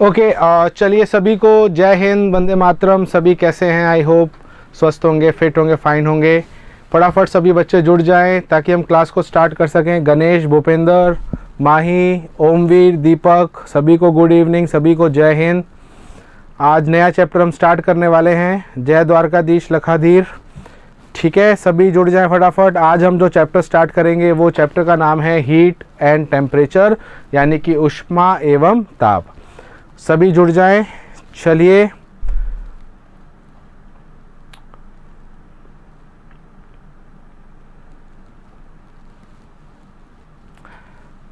Okay, चलिए सभी को जय हिंद, वंदे मातरम। सभी कैसे हैं? आई होप स्वस्थ होंगे, फिट होंगे, फाइन होंगे। फटाफट सभी बच्चे जुड़ जाएं ताकि हम क्लास को स्टार्ट कर सकें। गणेश, भूपेंद्र, माही, ओमवीर, दीपक, सभी को गुड इवनिंग, सभी को जय हिंद। आज नया चैप्टर हम स्टार्ट करने वाले हैं, जय द्वारकाधीश लखाधीर। ठीक है, सभी जुड़ जाएं फटाफट। आज हम जो चैप्टर स्टार्ट करेंगे वो चैप्टर का नाम है हीट एंड टेम्परेचर, यानी कि ऊष्मा एवं ताप। सभी जुड़ जाएं। चलिए,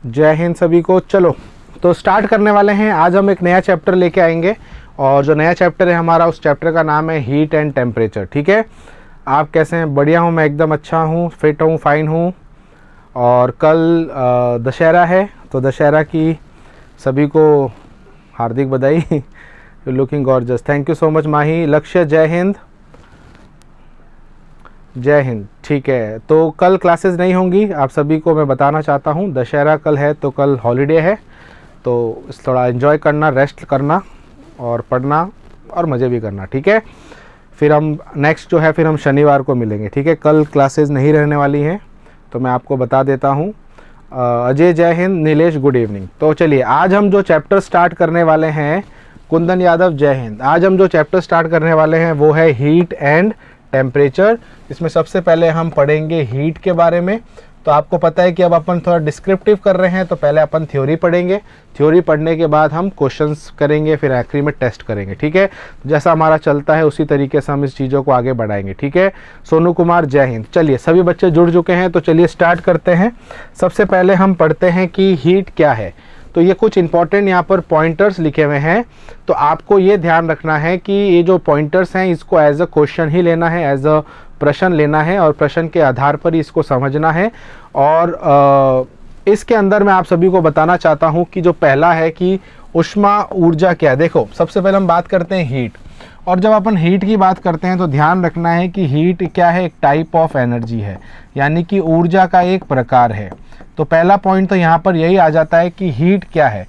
जय हिंद सभी को। चलो तो स्टार्ट करने वाले हैं। आज हम एक नया चैप्टर लेके आएंगे और जो नया चैप्टर है हमारा, उस चैप्टर का नाम है हीट एंड टेम्परेचर। ठीक है, आप कैसे हैं? बढ़िया हूँ, मैं एकदम अच्छा हूँ, फिट हूँ, फाइन हूँ। और कल दशहरा है, तो दशहरा की सभी को हार्दिक बधाई। You looking gorgeous, thank you so much Mahi. Lakshya, जय हिंद, जय हिंद। ठीक है, तो कल क्लासेस नहीं होंगी, आप सभी को मैं बताना चाहता हूँ। दशहरा कल है तो कल हॉलीडे है, तो थोड़ा एंजॉय करना, रेस्ट करना और पढ़ना और मज़े भी करना। ठीक है, फिर हम नेक्स्ट जो है फिर हम शनिवार को मिलेंगे। ठीक है, कल क्लासेस नहीं रहने वाली हैं, तो मैं आपको बता देता हूँ। अजय जय हिंद, नीलेश गुड इवनिंग। तो चलिए, आज हम जो चैप्टर स्टार्ट करने वाले हैं, कुंदन यादव जय हिंद। आज हम जो चैप्टर स्टार्ट करने वाले हैं वो है हीट एंड टेम्परेचर। इसमें सबसे पहले हम पढ़ेंगे हीट के बारे में। तो आपको पता है कि अब अपन थोड़ा डिस्क्रिप्टिव कर रहे हैं, तो पहले अपन थ्योरी पढ़ेंगे। थ्योरी पढ़ने के बाद हम क्वेश्चंस करेंगे, फिर आखिरी में टेस्ट करेंगे। ठीक है, जैसा हमारा चलता है उसी तरीके से हम इस चीज़ों को आगे बढ़ाएंगे। ठीक है, सोनू कुमार जय हिंद। चलिए, सभी बच्चे जुड़ चुके हैं, तो चलिए स्टार्ट करते हैं। सबसे पहले हम पढ़ते हैं कि हीट क्या है। तो ये कुछ इंपॉर्टेंट यहाँ पर पॉइंटर्स लिखे हुए हैं, तो आपको ये ध्यान रखना है कि ये जो पॉइंटर्स हैं इसको एज अ क्वेश्चन ही लेना है, एज अ प्रश्न लेना है और प्रश्न के आधार पर ही इसको समझना है। और इसके अंदर मैं आप सभी को बताना चाहता हूँ कि जो पहला है कि ऊष्मा ऊर्जा क्या है। देखो, सबसे पहले हम बात करते हैं हीट, और जब अपन हीट की बात करते हैं तो ध्यान रखना है कि हीट क्या है, एक टाइप ऑफ एनर्जी है, यानी कि ऊर्जा का एक प्रकार है। तो पहला पॉइंट तो यहाँ पर यही आ जाता है कि हीट क्या है।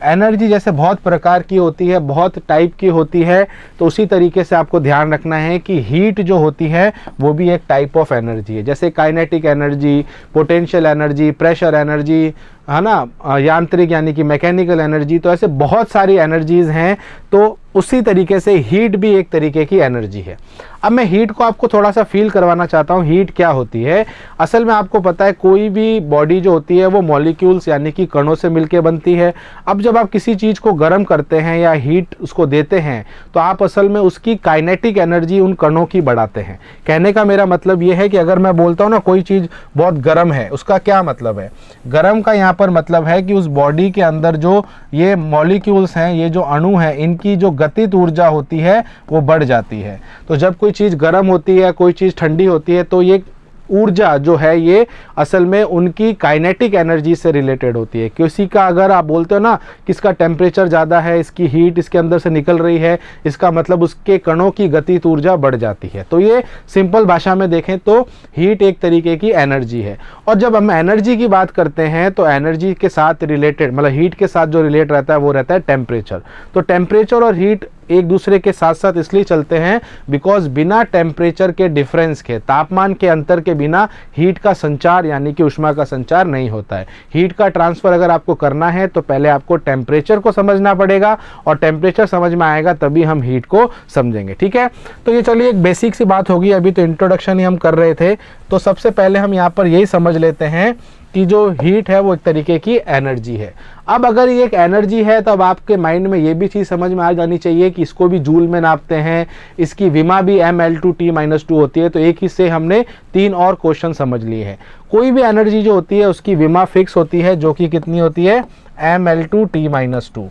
एनर्जी जैसे बहुत प्रकार की होती है, बहुत टाइप की होती है, तो उसी तरीके से आपको ध्यान रखना है कि हीट जो होती है वो भी एक टाइप ऑफ एनर्जी है। जैसे kinetic energy, potential energy, pressure energy, है ना, यांत्रिक यानी कि मैकेनिकल एनर्जी, तो ऐसे बहुत सारी एनर्जीज हैं। तो उसी तरीके से हीट भी एक तरीके की एनर्जी है। अब मैं हीट को आपको थोड़ा सा फील करवाना चाहता हूँ, हीट क्या होती है। असल में आपको पता है कोई भी बॉडी जो होती है वो मॉलिक्यूल्स यानी कि कणों से मिलकर बनती है। अब जब आप किसी चीज़ को गर्म करते हैं या हीट उसको देते हैं, तो आप असल में उसकी काइनेटिक एनर्जी उन कणों की बढ़ाते हैं। कहने का मेरा मतलब ये है कि अगर मैं बोलता हूँ ना कोई चीज़ बहुत गर्म है, उसका क्या मतलब है? गर्म का यहाँ पर मतलब है कि उस बॉडी के अंदर जो ये मॉलिक्यूल्स हैं, ये जो अणु हैं, इनकी जो गतिज ऊर्जा होती है वो बढ़ जाती है। तो जब कोई चीज़ गर्म होती है, कोई चीज़ ठंडी होती है, तो ये ऊर्जा जो है ये असल में उनकी काइनेटिक एनर्जी से रिलेटेड होती है। किसी का अगर आप बोलते हो ना कि इसका टेम्परेचर ज़्यादा है, इसकी हीट इसके अंदर से निकल रही है, इसका मतलब उसके कणों की गतिज ऊर्जा बढ़ जाती है। तो ये सिंपल भाषा में देखें तो हीट एक तरीके की एनर्जी है। और जब हम एनर्जी की बात करते हैं तो एनर्जी के साथ रिलेटेड, मतलब हीट के साथ जो रिलेट रहता है वो रहता है टेम्परेचर। तो टेम्परेचर और हीट एक दूसरे के साथ साथ इसलिए चलते हैं बिकॉज बिना टेम्परेचर के डिफरेंस के, तापमान के अंतर के बिना हीट का संचार यानी कि ऊष्मा का संचार नहीं होता है। हीट का ट्रांसफर अगर आपको करना है तो पहले आपको टेम्परेचर को समझना पड़ेगा, और टेम्परेचर समझ में आएगा तभी हम हीट को समझेंगे। ठीक है, तो ये चलिए एक बेसिक सी बात होगी, अभी तो इंट्रोडक्शन ही हम कर रहे थे। तो सबसे पहले हम यहाँ पर यही समझ लेते हैं कि जो हीट है वो एक तरीके की एनर्जी है। अब अगर ये एक एनर्जी है तो अब आपके माइंड में ये भी चीज़ समझ में आ जानी चाहिए कि इसको भी जूल में नापते हैं, इसकी विमा भी mL2T-2 होती है। तो एक ही से हमने 3 और क्वेश्चन समझ लिए हैं। कोई भी एनर्जी जो होती है उसकी विमा फिक्स होती है, जो कि कितनी होती है, mL2T-2।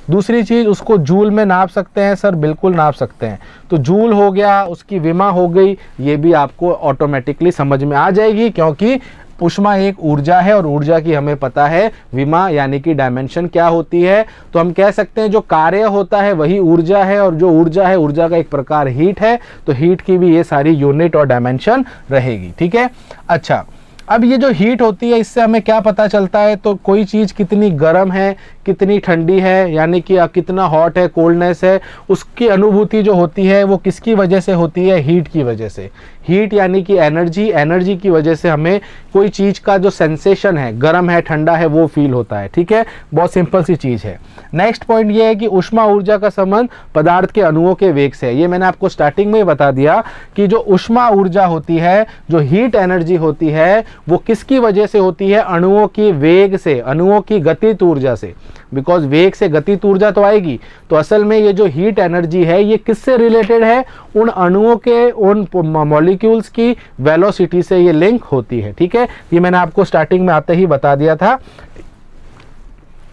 दूसरी चीज़, उसको जूल में नाप सकते हैं सर, बिल्कुल नाप सकते हैं। तो जूल हो गया, उसकी विमा हो गई, ये भी आपको ऑटोमेटिकली समझ में आ जाएगी, क्योंकि ऊष्मा एक ऊर्जा है और ऊर्जा की हमें पता है विमा यानी कि डायमेंशन क्या होती है। तो हम कह सकते हैं जो कार्य होता है वही ऊर्जा है, और जो ऊर्जा है, ऊर्जा का एक प्रकार हीट है। तो हीट की भी ये सारी यूनिट और डायमेंशन रहेगी। ठीक है, अच्छा, अब ये जो हीट होती है इससे हमें क्या पता चलता है, तो कोई चीज़ कितनी गर्म है कितनी ठंडी है, यानी कि कितना हॉट है कोल्डनेस है, उसकी अनुभूति जो होती है वो किसकी वजह से होती है, हीट की वजह से। हीट यानी कि एनर्जी, एनर्जी की वजह से हमें कोई चीज़ का जो सेंसेशन है, गर्म है ठंडा है, वो फील होता है। ठीक है, बहुत सिंपल सी चीज़ है। नेक्स्ट पॉइंट ये है कि ऊष्मा ऊर्जा का संबंध पदार्थ के अणुओं के वेग से है। ये मैंने आपको स्टार्टिंग में ही बता दिया कि जो ऊष्मा ऊर्जा होती है, जो हीट एनर्जी होती है, वो किसकी वजह से होती है, अणुओं की वेग से, अणुओं की गतिज ऊर्जा से। बिकॉज वेग से गतिज ऊर्जा तो आएगी, तो असल में ये जो हीट एनर्जी है ये किससे रिलेटेड है, उन अणुओं के, उन मॉलिक्यूल्स की वेलोसिटी से ये लिंक होती है। ठीक है, ये मैंने आपको स्टार्टिंग में आते ही बता दिया था।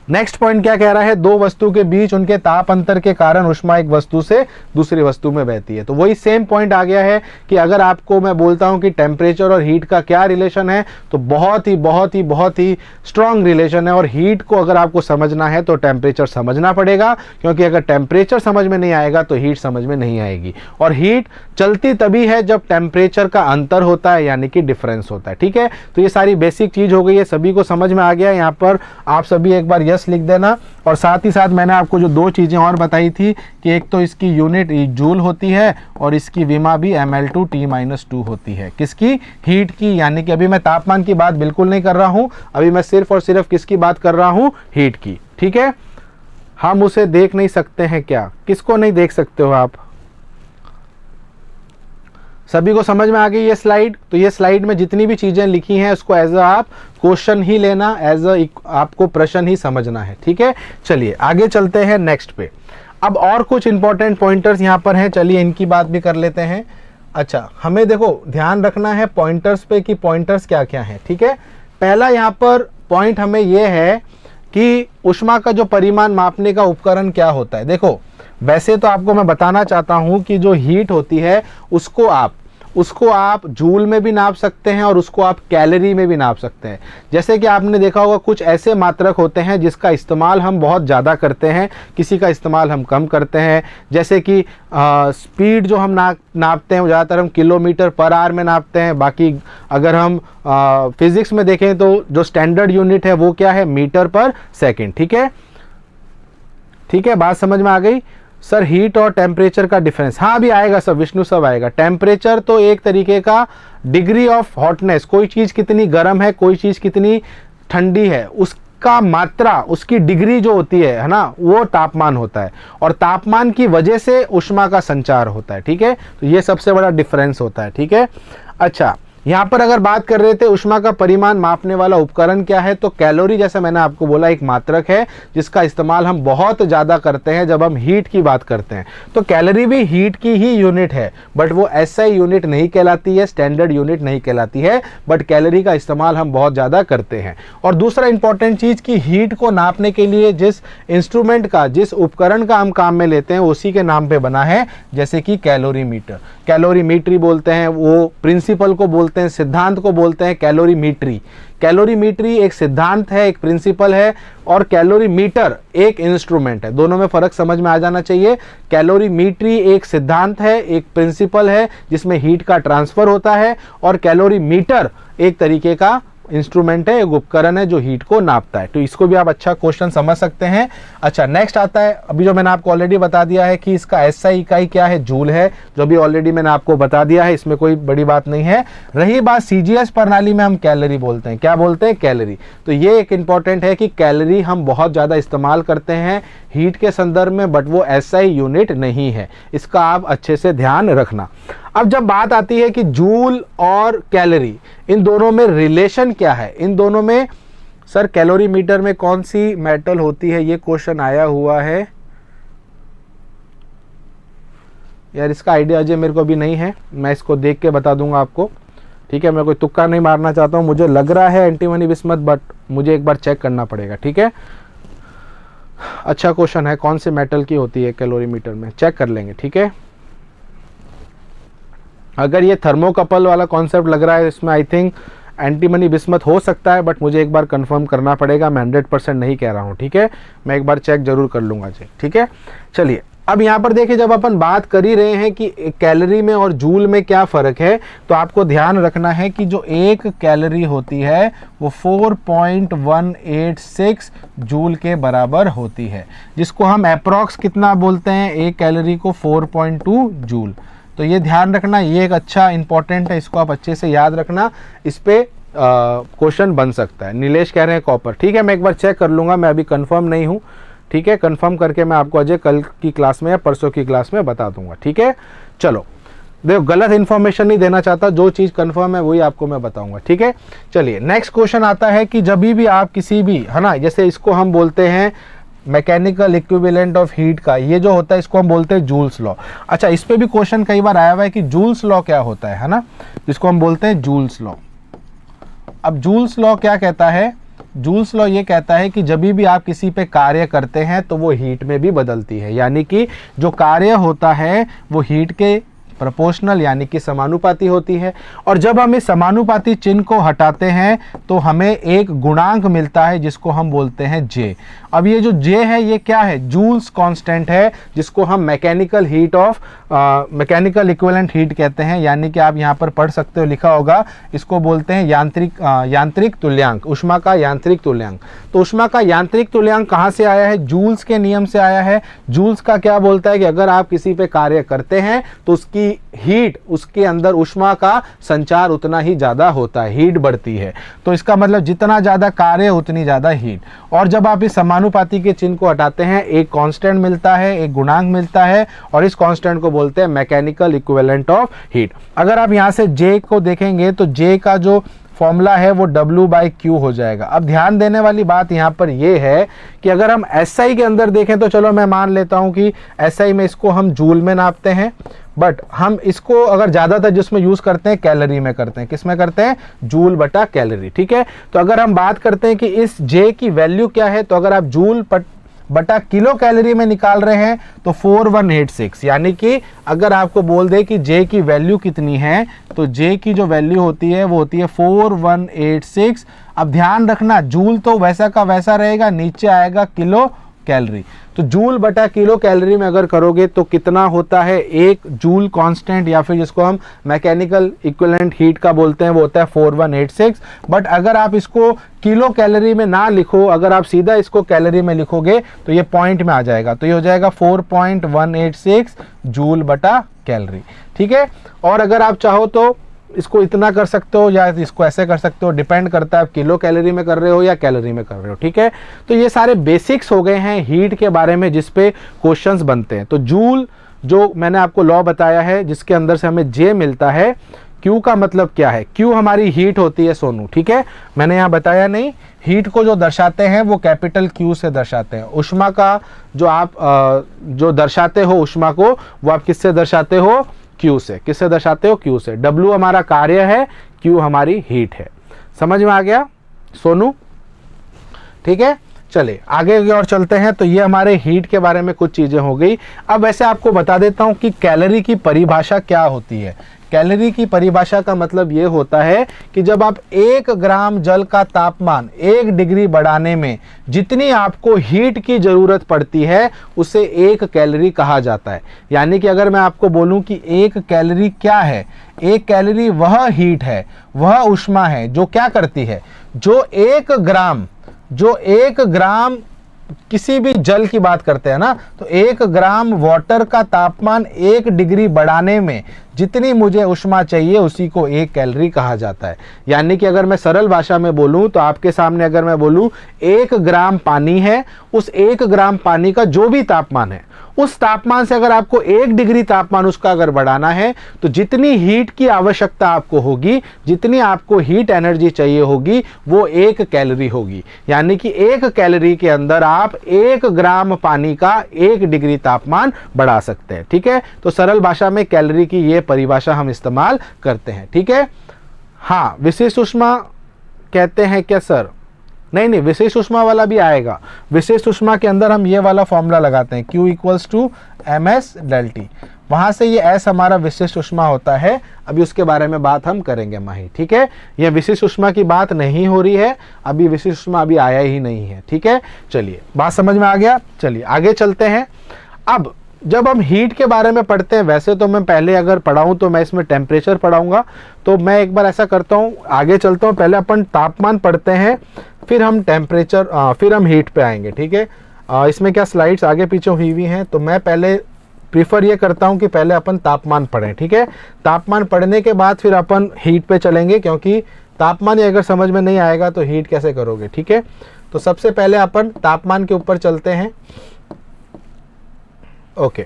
नेक्स्ट पॉइंट क्या कह रहा है, दो वस्तु के बीच उनके ताप अंतर के कारण ऊष्मा एक वस्तु से दूसरी वस्तु में बहती है। तो वही सेम पॉइंट आ गया है कि अगर आपको मैं बोलता हूं कि टेम्परेचर और हीट का क्या रिलेशन है, तो बहुत ही स्ट्रांग रिलेशन है। और हीट को अगर आपको समझना है तो टेम्परेचर समझना पड़ेगा, क्योंकि अगर टेम्परेचर समझ में नहीं आएगा तो हीट समझ में नहीं आएगी। और हीट चलती तभी है जब टेम्परेचर का अंतर होता है, यानी कि डिफरेंस होता है। ठीक है, तो ये सारी बेसिक चीज हो गई है, सभी को समझ में आ गया। यहाँ पर आप सभी एक बार लिख देना। और साथ ही साथ मैंने आपको जो दो चीजें और बताई थी कि एक तो इसकी यूनिट जूल होती है और इसकी विमा भी ml2T-2 होती है। किसकी, हीट की। यानी कि अभी मैं तापमान की बात बिल्कुल नहीं कर रहा हूं, अभी मैं सिर्फ और सिर्फ किसकी बात कर रहा हूं, हीट की। ठीक है, हम उसे देख नहीं सकते हैं क्या, किसको नहीं देख सकते हो आप, सभी को समझ में आ गई ये स्लाइड। तो ये स्लाइड में जितनी भी चीजें लिखी हैं उसको एज अ आप क्वेश्चन ही लेना, एज अ आपको प्रश्न ही समझना है। ठीक है, चलिए आगे चलते हैं नेक्स्ट पे। अब और कुछ इंपॉर्टेंट पॉइंटर्स यहाँ पर हैं, चलिए इनकी बात भी कर लेते हैं। अच्छा, हमें देखो ध्यान रखना है पॉइंटर्स पे कि पॉइंटर्स क्या क्या हैं। ठीक है, पहला यहाँ पर पॉइंट हमें यह है कि ऊष्मा का जो परिमाण मापने का उपकरण क्या होता है। देखो, वैसे तो आपको मैं बताना चाहता हूं कि जो हीट होती है उसको आप जूल में भी नाप सकते हैं और उसको आप कैलोरी में भी नाप सकते हैं। जैसे कि आपने देखा होगा कुछ ऐसे मात्रक होते हैं जिसका इस्तेमाल हम बहुत ज़्यादा करते हैं, किसी का इस्तेमाल हम कम करते हैं। जैसे कि स्पीड जो हम नापते हैं वो ज़्यादातर हम किलोमीटर पर आवर में नापते हैं। बाकी अगर हम फिजिक्स में देखें तो जो स्टैंडर्ड यूनिट है वो क्या है, मीटर पर सेकेंड। ठीक है, ठीक है, बात समझ में आ गई। सर हीट और टेम्परेचर का डिफरेंस, हाँ अभी आएगा सर, विष्णु सब आएगा। टेम्परेचर तो एक तरीके का डिग्री ऑफ हॉटनेस, कोई चीज कितनी गर्म है, कोई चीज कितनी ठंडी है, उसका मात्रा, उसकी डिग्री जो होती है ना, वो तापमान होता है। और तापमान की वजह से ऊष्मा का संचार होता है। ठीक है, तो ये सबसे बड़ा डिफरेंस होता है। ठीक है, अच्छा यहाँ पर अगर बात कर रहे थे ऊष्मा का परिमाण मापने वाला उपकरण क्या है, तो कैलोरी, जैसे मैंने आपको बोला, एक मात्रक है जिसका इस्तेमाल हम बहुत ज़्यादा करते हैं जब हम हीट की बात करते हैं। तो कैलोरी भी हीट की ही यूनिट है, बट वो SI यूनिट नहीं कहलाती है, स्टैंडर्ड यूनिट नहीं कहलाती है, बट कैलोरी का इस्तेमाल हम बहुत ज़्यादा करते हैं। और दूसरा इंपॉर्टेंट चीज़ कि हीट को नापने के लिए जिस इंस्ट्रूमेंट का, जिस उपकरण का हम काम में लेते हैं उसी के नाम पर बना है, जैसे कि कैलोरीमीटर। कैलोरीमीट्री बोलते हैं, वो प्रिंसिपल को बोलते हैं, सिद्धांत को बोलते हैं कैलोरीमीट्री। कैलोरीमीट्री एक सिद्धांत है, एक प्रिंसिपल है, और कैलोरीमीटर एक इंस्ट्रूमेंट है। दोनों में फर्क समझ में आ जाना चाहिए। कैलोरीमीट्री एक सिद्धांत है, एक प्रिंसिपल है जिसमें हीट का ट्रांसफर होता है, और कैलोरीमीटर एक तरीके का इंस्ट्रूमेंट है, एक उपकरण है जो हीट को नापता है। तो इसको भी आप अच्छा क्वेश्चन समझ सकते हैं। अच्छा, नेक्स्ट आता है, अभी जो मैंने आपको ऑलरेडी बता दिया है कि इसका SI इकाई क्या है, जूल है, जो भी ऑलरेडी मैंने आपको बता दिया है, इसमें कोई बड़ी बात नहीं है। रही बात CGS प्रणाली में हम कैलोरी बोलते हैं, क्या बोलते हैं, कैलोरी। तो ये एक इंपॉर्टेंट है कि कैलोरी हम बहुत ज़्यादा इस्तेमाल करते हैं हीट के संदर्भ में, बट वो SI यूनिट नहीं है, इसका आप अच्छे से ध्यान रखना। अब जब बात आती है कि जूल और कैलोरी, इन दोनों में रिलेशन क्या है, इन दोनों में सर कैलोरीमीटर में कौन सी मेटल होती है, ये क्वेश्चन आया हुआ है यार, इसका आइडिया अजय मेरे को भी नहीं है, मैं इसको देख के बता दूंगा आपको। ठीक है, मैं कोई तुक्का नहीं मारना चाहता हूँ, मुझे लग रहा है एंटीमनी बिस्मथ, बट मुझे एक बार चेक करना पड़ेगा। ठीक है, अच्छा क्वेश्चन है, कौन से मेटल की होती है कैलोरीमीटर में, चेक कर लेंगे। ठीक है, अगर ये थर्मोकपल वाला कॉन्सेप्ट लग रहा है, इसमें आई थिंक एंटीमनी बिस्मथ हो सकता है, बट मुझे एक बार कंफर्म करना पड़ेगा, मैं 100% नहीं कह रहा हूँ। ठीक है, मैं एक बार चेक जरूर कर लूँगा जी। ठीक है, चलिए अब यहाँ पर देखिए, जब अपन बात कर ही रहे हैं कि कैलोरी में और जूल में क्या फ़र्क है, तो आपको ध्यान रखना है कि जो एक कैलोरी होती है वो 4.186 जूल के बराबर होती है, जिसको हम अप्रॉक्स कितना बोलते हैं, एक कैलोरी को 4.2 जूल। तो ये ध्यान रखना, ये एक अच्छा इंपॉर्टेंट है, इसको आप अच्छे से याद रखना, इस पे क्वेश्चन बन सकता है। नीलेश कह रहे हैं कॉपर, ठीक है, मैं एक बार चेक कर लूँगा, मैं अभी कंफर्म नहीं हूँ, ठीक है, कंफर्म करके मैं आपको अजय कल की क्लास में या परसों की क्लास में बता दूंगा, ठीक है। चलो देखो, गलत इन्फॉर्मेशन नहीं देना चाहता, जो चीज़ कंफर्म है वही आपको मैं बताऊंगा, ठीक है। चलिए नेक्स्ट क्वेश्चन आता है कि जब भी आप किसी भी, है ना, जैसे इसको हम बोलते हैं मैकेनिकल इक्विवेलेंट ऑफ हीट का, ये जो होता है इसको हम बोलते हैं जूल्स लॉ। अच्छा, इस पे भी क्वेश्चन कई बार आया हुआ है कि जूल्स लॉ क्या होता है ना, जिसको हम बोलते हैं जूल्स लॉ। अब जूल्स लॉ क्या कहता है, जूल्स लॉ ये कहता है कि जब भी आप किसी पे कार्य करते हैं तो वो हीट में भी बदलती है, यानी कि जो कार्य होता है वो हीट के प्रोपोर्शनल यानी कि समानुपाती होती है। और जब हम इस समानुपाती चिन्ह को हटाते हैं तो हमें एक गुणांक मिलता है जिसको हम बोलते हैं जे। अब ये जो जे है ये क्या है, जूल्स कांस्टेंट है, जिसको हम mechanical heat of mechanical equivalent heat कहते हैं, यानी कि आप यहाँ पर पढ़ सकते हो, लिखा होगा, इसको बोलते हैं यांत्रिक तुल्यांक, ऊष्मा का यांत्रिक तुल्यांक। तो ऊष्मा का यांत्रिक तुल्यांक कहाँ से आया है, जूल्स के नियम से आया है। जूल्स का क्या बोलता है कि अगर आप किसी पे कार्य करते हैं तो उसकी हीट, उसके अंदर ऊष्मा का संचार उतना ही ज्यादा होता है, हीट बढ़ती है। तो इसका मतलब जितना ज्यादा कार्य उतनी ज्यादा हीट। और जब आप इस समानुपाती के चिन्ह को हटाते हैं एक कांस्टेंट मिलता है, एक गुणांक मिलता है, और इस कांस्टेंट को बोलते हैं मैकेनिकल इक्विवेलेंट ऑफ हीट। अगर आप यहां से जे को देखेंगे तो जे का जो फॉर्मूला है वो W/Q हो जाएगा। अब ध्यान देने वाली बात यहाँ पर ये है कि अगर हम SI के अंदर देखें तो चलो मैं मान लेता हूँ कि SI में इसको हम जूल में नापते हैं, बट हम इसको अगर ज़्यादातर जिसमें यूज़ करते हैं कैलोरी में करते हैं, किस में करते हैं, जूल बटा कैलोरी, ठीक है। तो अगर हम बात करते हैं कि इस J की वैल्यू क्या है, तो अगर आप जूल बटा किलो कैलोरी में निकाल रहे हैं तो 4186, यानी कि अगर आपको बोल दे कि J की वैल्यू कितनी है तो J की जो वैल्यू होती है वो होती है 4186। अब ध्यान रखना, जूल तो वैसा का वैसा रहेगा, नीचे आएगा किलो कैलोरी। तो जूल बटा किलो कैलोरी में अगर करोगे तो कितना होता है, एक जूल कांस्टेंट या फिर जिसको हम मैकेनिकल इक्विवेलेंट हीट का बोलते हैं वो होता है 4186। बट अगर आप इसको किलो कैलोरी में ना लिखो, अगर आप सीधा इसको कैलोरी में लिखोगे तो ये पॉइंट में आ जाएगा, तो ये हो जाएगा 4.186 जूल बटा कैलोरी, ठीक है। और अगर आप चाहो तो इसको इतना कर सकते हो या इसको ऐसे कर सकते हो, डिपेंड करता है आप किलो कैलोरी में कर रहे हो या कैलोरी में कर रहे हो, ठीक है। तो ये सारे बेसिक्स हो गए हैं हीट के बारे में जिस पे क्वेश्चंस बनते हैं। तो जूल जो मैंने आपको लॉ बताया है जिसके अंदर से हमें जे मिलता है, क्यू का मतलब क्या है, क्यू हमारी हीट होती है सोनू, ठीक है, मैंने यहाँ बताया नहीं। हीट को जो दर्शाते हैं वो कैपिटल क्यू से दर्शाते हैं। ऊष्मा का जो आप जो दर्शाते हो ऊष्मा को, वो आप किससे दर्शाते हो, क्यू से। किससे दर्शाते हो, क्यू से। डब्ल्यू हमारा कार्य है, क्यू हमारी हीट है। समझ में आ गया सोनू, ठीक है। चलिए आगे और चलते हैं। तो ये हमारे हीट के बारे में कुछ चीजें हो गई। अब वैसे आपको बता देता हूं कि कैलोरी की परिभाषा क्या होती है। कैलोरी की परिभाषा का मतलब ये होता है कि जब आप 1 ग्राम जल का तापमान 1 डिग्री बढ़ाने में जितनी आपको हीट की जरूरत पड़ती है उसे 1 कैलोरी कहा जाता है। यानी कि अगर मैं आपको बोलूं कि 1 कैलोरी क्या है, 1 कैलोरी वह हीट है, वह ऊष्मा है जो क्या करती है, जो 1 ग्राम किसी भी जल की बात करते हैं ना, तो 1 ग्राम वाटर का तापमान 1 डिग्री बढ़ाने में जितनी मुझे ऊष्मा चाहिए उसी को 1 कैलोरी कहा जाता है। यानी कि अगर मैं सरल भाषा में बोलूं तो आपके सामने अगर मैं बोलूं 1 ग्राम पानी है, उस 1 ग्राम पानी का जो भी तापमान है उस तापमान से अगर आपको 1 डिग्री तापमान उसका अगर बढ़ाना है तो जितनी हीट की आवश्यकता आपको होगी, जितनी आपको हीट एनर्जी चाहिए होगी वो 1 कैलोरी होगी। यानी कि 1 कैलोरी के अंदर आप 1 ग्राम पानी का 1 डिग्री तापमान बढ़ा सकते हैं, ठीक है। तो सरल भाषा में कैलोरी की ये परिभाषा हम इस्तेमाल करते हैं, ठीक है। हाँ, विशिष्ट ऊष्मा कहते हैं क्या सर? नहीं, विशिष्ट ऊष्मा वाला भी आएगा। विशिष्ट ऊष्मा के अंदर हम ये वाला फॉर्मूला लगाते हैं, Q = ms∆T। वहां से ये S हमारा विशिष्ट ऊष्मा होता है। अभी उसके बारे में बात हम करेंगे माही, ठीक है। ये विशिष्ट ऊष्मा की बात नहीं हो रही है, अभी विशिष्ट ऊष्मा अभी आया ही नहीं है, ठीक है। चलिए बात समझ में आ गया। चलिए आगे चलते हैं। अब जब हम हीट के बारे में पढ़ते हैं, वैसे तो मैं पहले अगर पढ़ाऊँ तो मैं इसमें टेम्परेचर पढ़ाऊँगा, तो मैं एक बार ऐसा करता हूँ, आगे चलता हूँ, पहले अपन तापमान पढ़ते हैं, फिर हम टेम्परेचर, फिर हम हीट पे आएंगे, ठीक है। इसमें क्या स्लाइड्स आगे पीछे हुई हुई हैं, तो मैं पहले प्रीफर ये करता हूँ कि पहले अपन तापमान पढ़ें, ठीक है। तापमान पढ़ने के बाद फिर अपन हीट पे चलेंगे, क्योंकि तापमान ही अगर समझ में नहीं आएगा तो हीट कैसे करोगे, ठीक है। तो सबसे पहले अपन तापमान के ऊपर चलते हैं। ओके,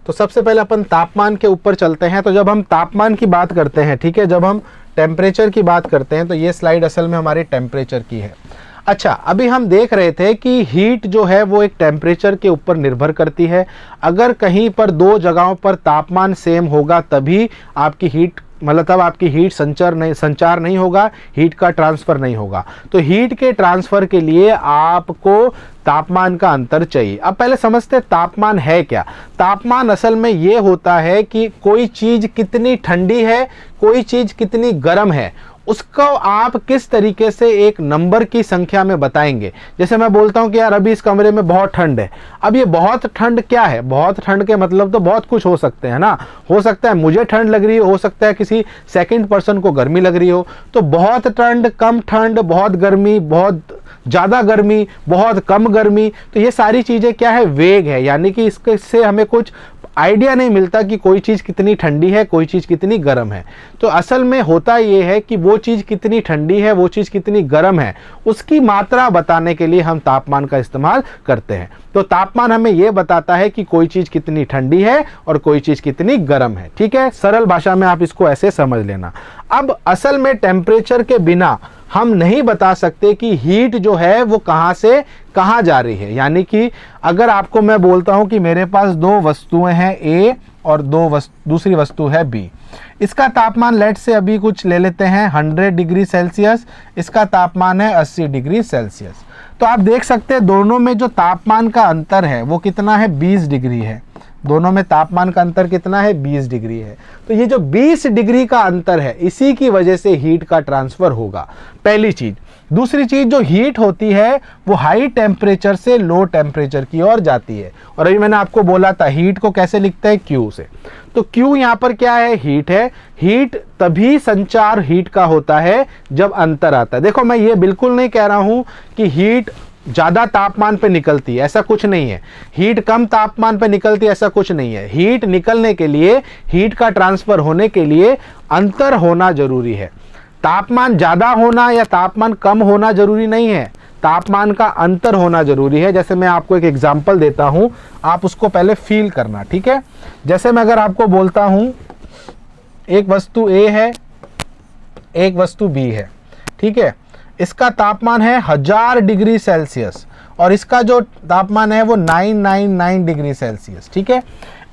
तो सबसे पहले अपन तापमान के ऊपर चलते हैं। तो जब हम तापमान की बात करते हैं, ठीक है, जब हम टेम्परेचर की बात करते हैं, तो ये स्लाइड असल में हमारी टेम्परेचर की है। अच्छा, अभी हम देख रहे थे कि हीट जो है वो एक टेम्परेचर के ऊपर निर्भर करती है। अगर कहीं पर दो जगहों पर तापमान सेम होगा तभी आपकी हीट, मतलब तब आपकी हीट संचार नहीं होगा, हीट का ट्रांसफ़र नहीं होगा। तो हीट के ट्रांसफ़र के लिए आपको तापमान का अंतर चाहिए। अब पहले समझते हैं तापमान है क्या। तापमान असल में ये होता है कि कोई चीज़ कितनी ठंडी है, कोई चीज़ कितनी गर्म है, उसको आप किस तरीके से एक नंबर की संख्या में बताएंगे। जैसे मैं बोलता हूं कि यार अभी इस कमरे में बहुत ठंड है। अब ये बहुत ठंड क्या है, बहुत ठंड के मतलब तो बहुत कुछ हो सकते हैं ना। हो सकता है मुझे ठंड लग रही हो सकता है किसी सेकंड पर्सन को गर्मी लग रही हो। तो बहुत ठंड, कम ठंड, बहुत गर्मी, बहुत ज़्यादा गर्मी, बहुत कम गर्मी, तो ये सारी चीज़ें क्या है, वेग है। यानी कि इससे हमें कुछ आइडिया नहीं मिलता कि कोई चीज़ कितनी ठंडी है, कोई चीज़ कितनी गर्म है। तो असल में होता ये है कि वो चीज़ कितनी ठंडी है, वो चीज़ कितनी गर्म है, उसकी मात्रा बताने के लिए हम तापमान का इस्तेमाल करते हैं। तो तापमान हमें ये बताता है कि कोई चीज़ कितनी ठंडी है और कोई चीज़ कितनी गर्म है, ठीक है। सरल भाषा में आप इसको ऐसे समझ लेना। अब असल में टेम्परेचर के बिना हम नहीं बता सकते कि हीट जो है वो कहाँ से कहाँ जा रही है। यानी कि अगर आपको मैं बोलता हूँ कि मेरे पास दो वस्तुएं हैं ए और दूसरी वस्तु है बी, इसका तापमान लेट से अभी कुछ ले लेते हैं 100 डिग्री सेल्सियस, इसका तापमान है 80 डिग्री सेल्सियस। तो आप देख सकते हैं दोनों में जो तापमान का अंतर है वो कितना है, 20 डिग्री है। दोनों में तापमान का अंतर कितना है, 20 डिग्री है। तो ये जो 20 डिग्री का अंतर है, इसी की वजह से हीट का ट्रांसफ़र होगा, पहली चीज़। दूसरी चीज़, जो हीट होती है वो हाई टेम्परेचर से लो टेम्परेचर की ओर जाती है। और अभी मैंने आपको बोला था हीट को कैसे लिखते हैं, क्यू से। तो क्यू यहाँ पर क्या है, हीट है। हीट तभी संचार हीट का होता है जब अंतर आता है। देखो मैं ये बिल्कुल नहीं कह रहा हूँ कि हीट ज़्यादा तापमान पे निकलती है, ऐसा कुछ नहीं है। हीट कम तापमान पे निकलती है, ऐसा कुछ नहीं है। हीट निकलने के लिए, हीट का ट्रांसफ़र होने के लिए अंतर होना जरूरी है। तापमान ज़्यादा होना या तापमान कम होना जरूरी नहीं है, तापमान का अंतर होना जरूरी है। जैसे मैं आपको एक एग्जांपल देता हूँ, आप उसको पहले फील करना, ठीक है। जैसे मैं अगर आपको बोलता हूँ एक वस्तु ए है, एक वस्तु बी है, ठीक है, इसका तापमान है 1000 डिग्री सेल्सियस और इसका जो तापमान है वो 999 डिग्री सेल्सियस, ठीक है।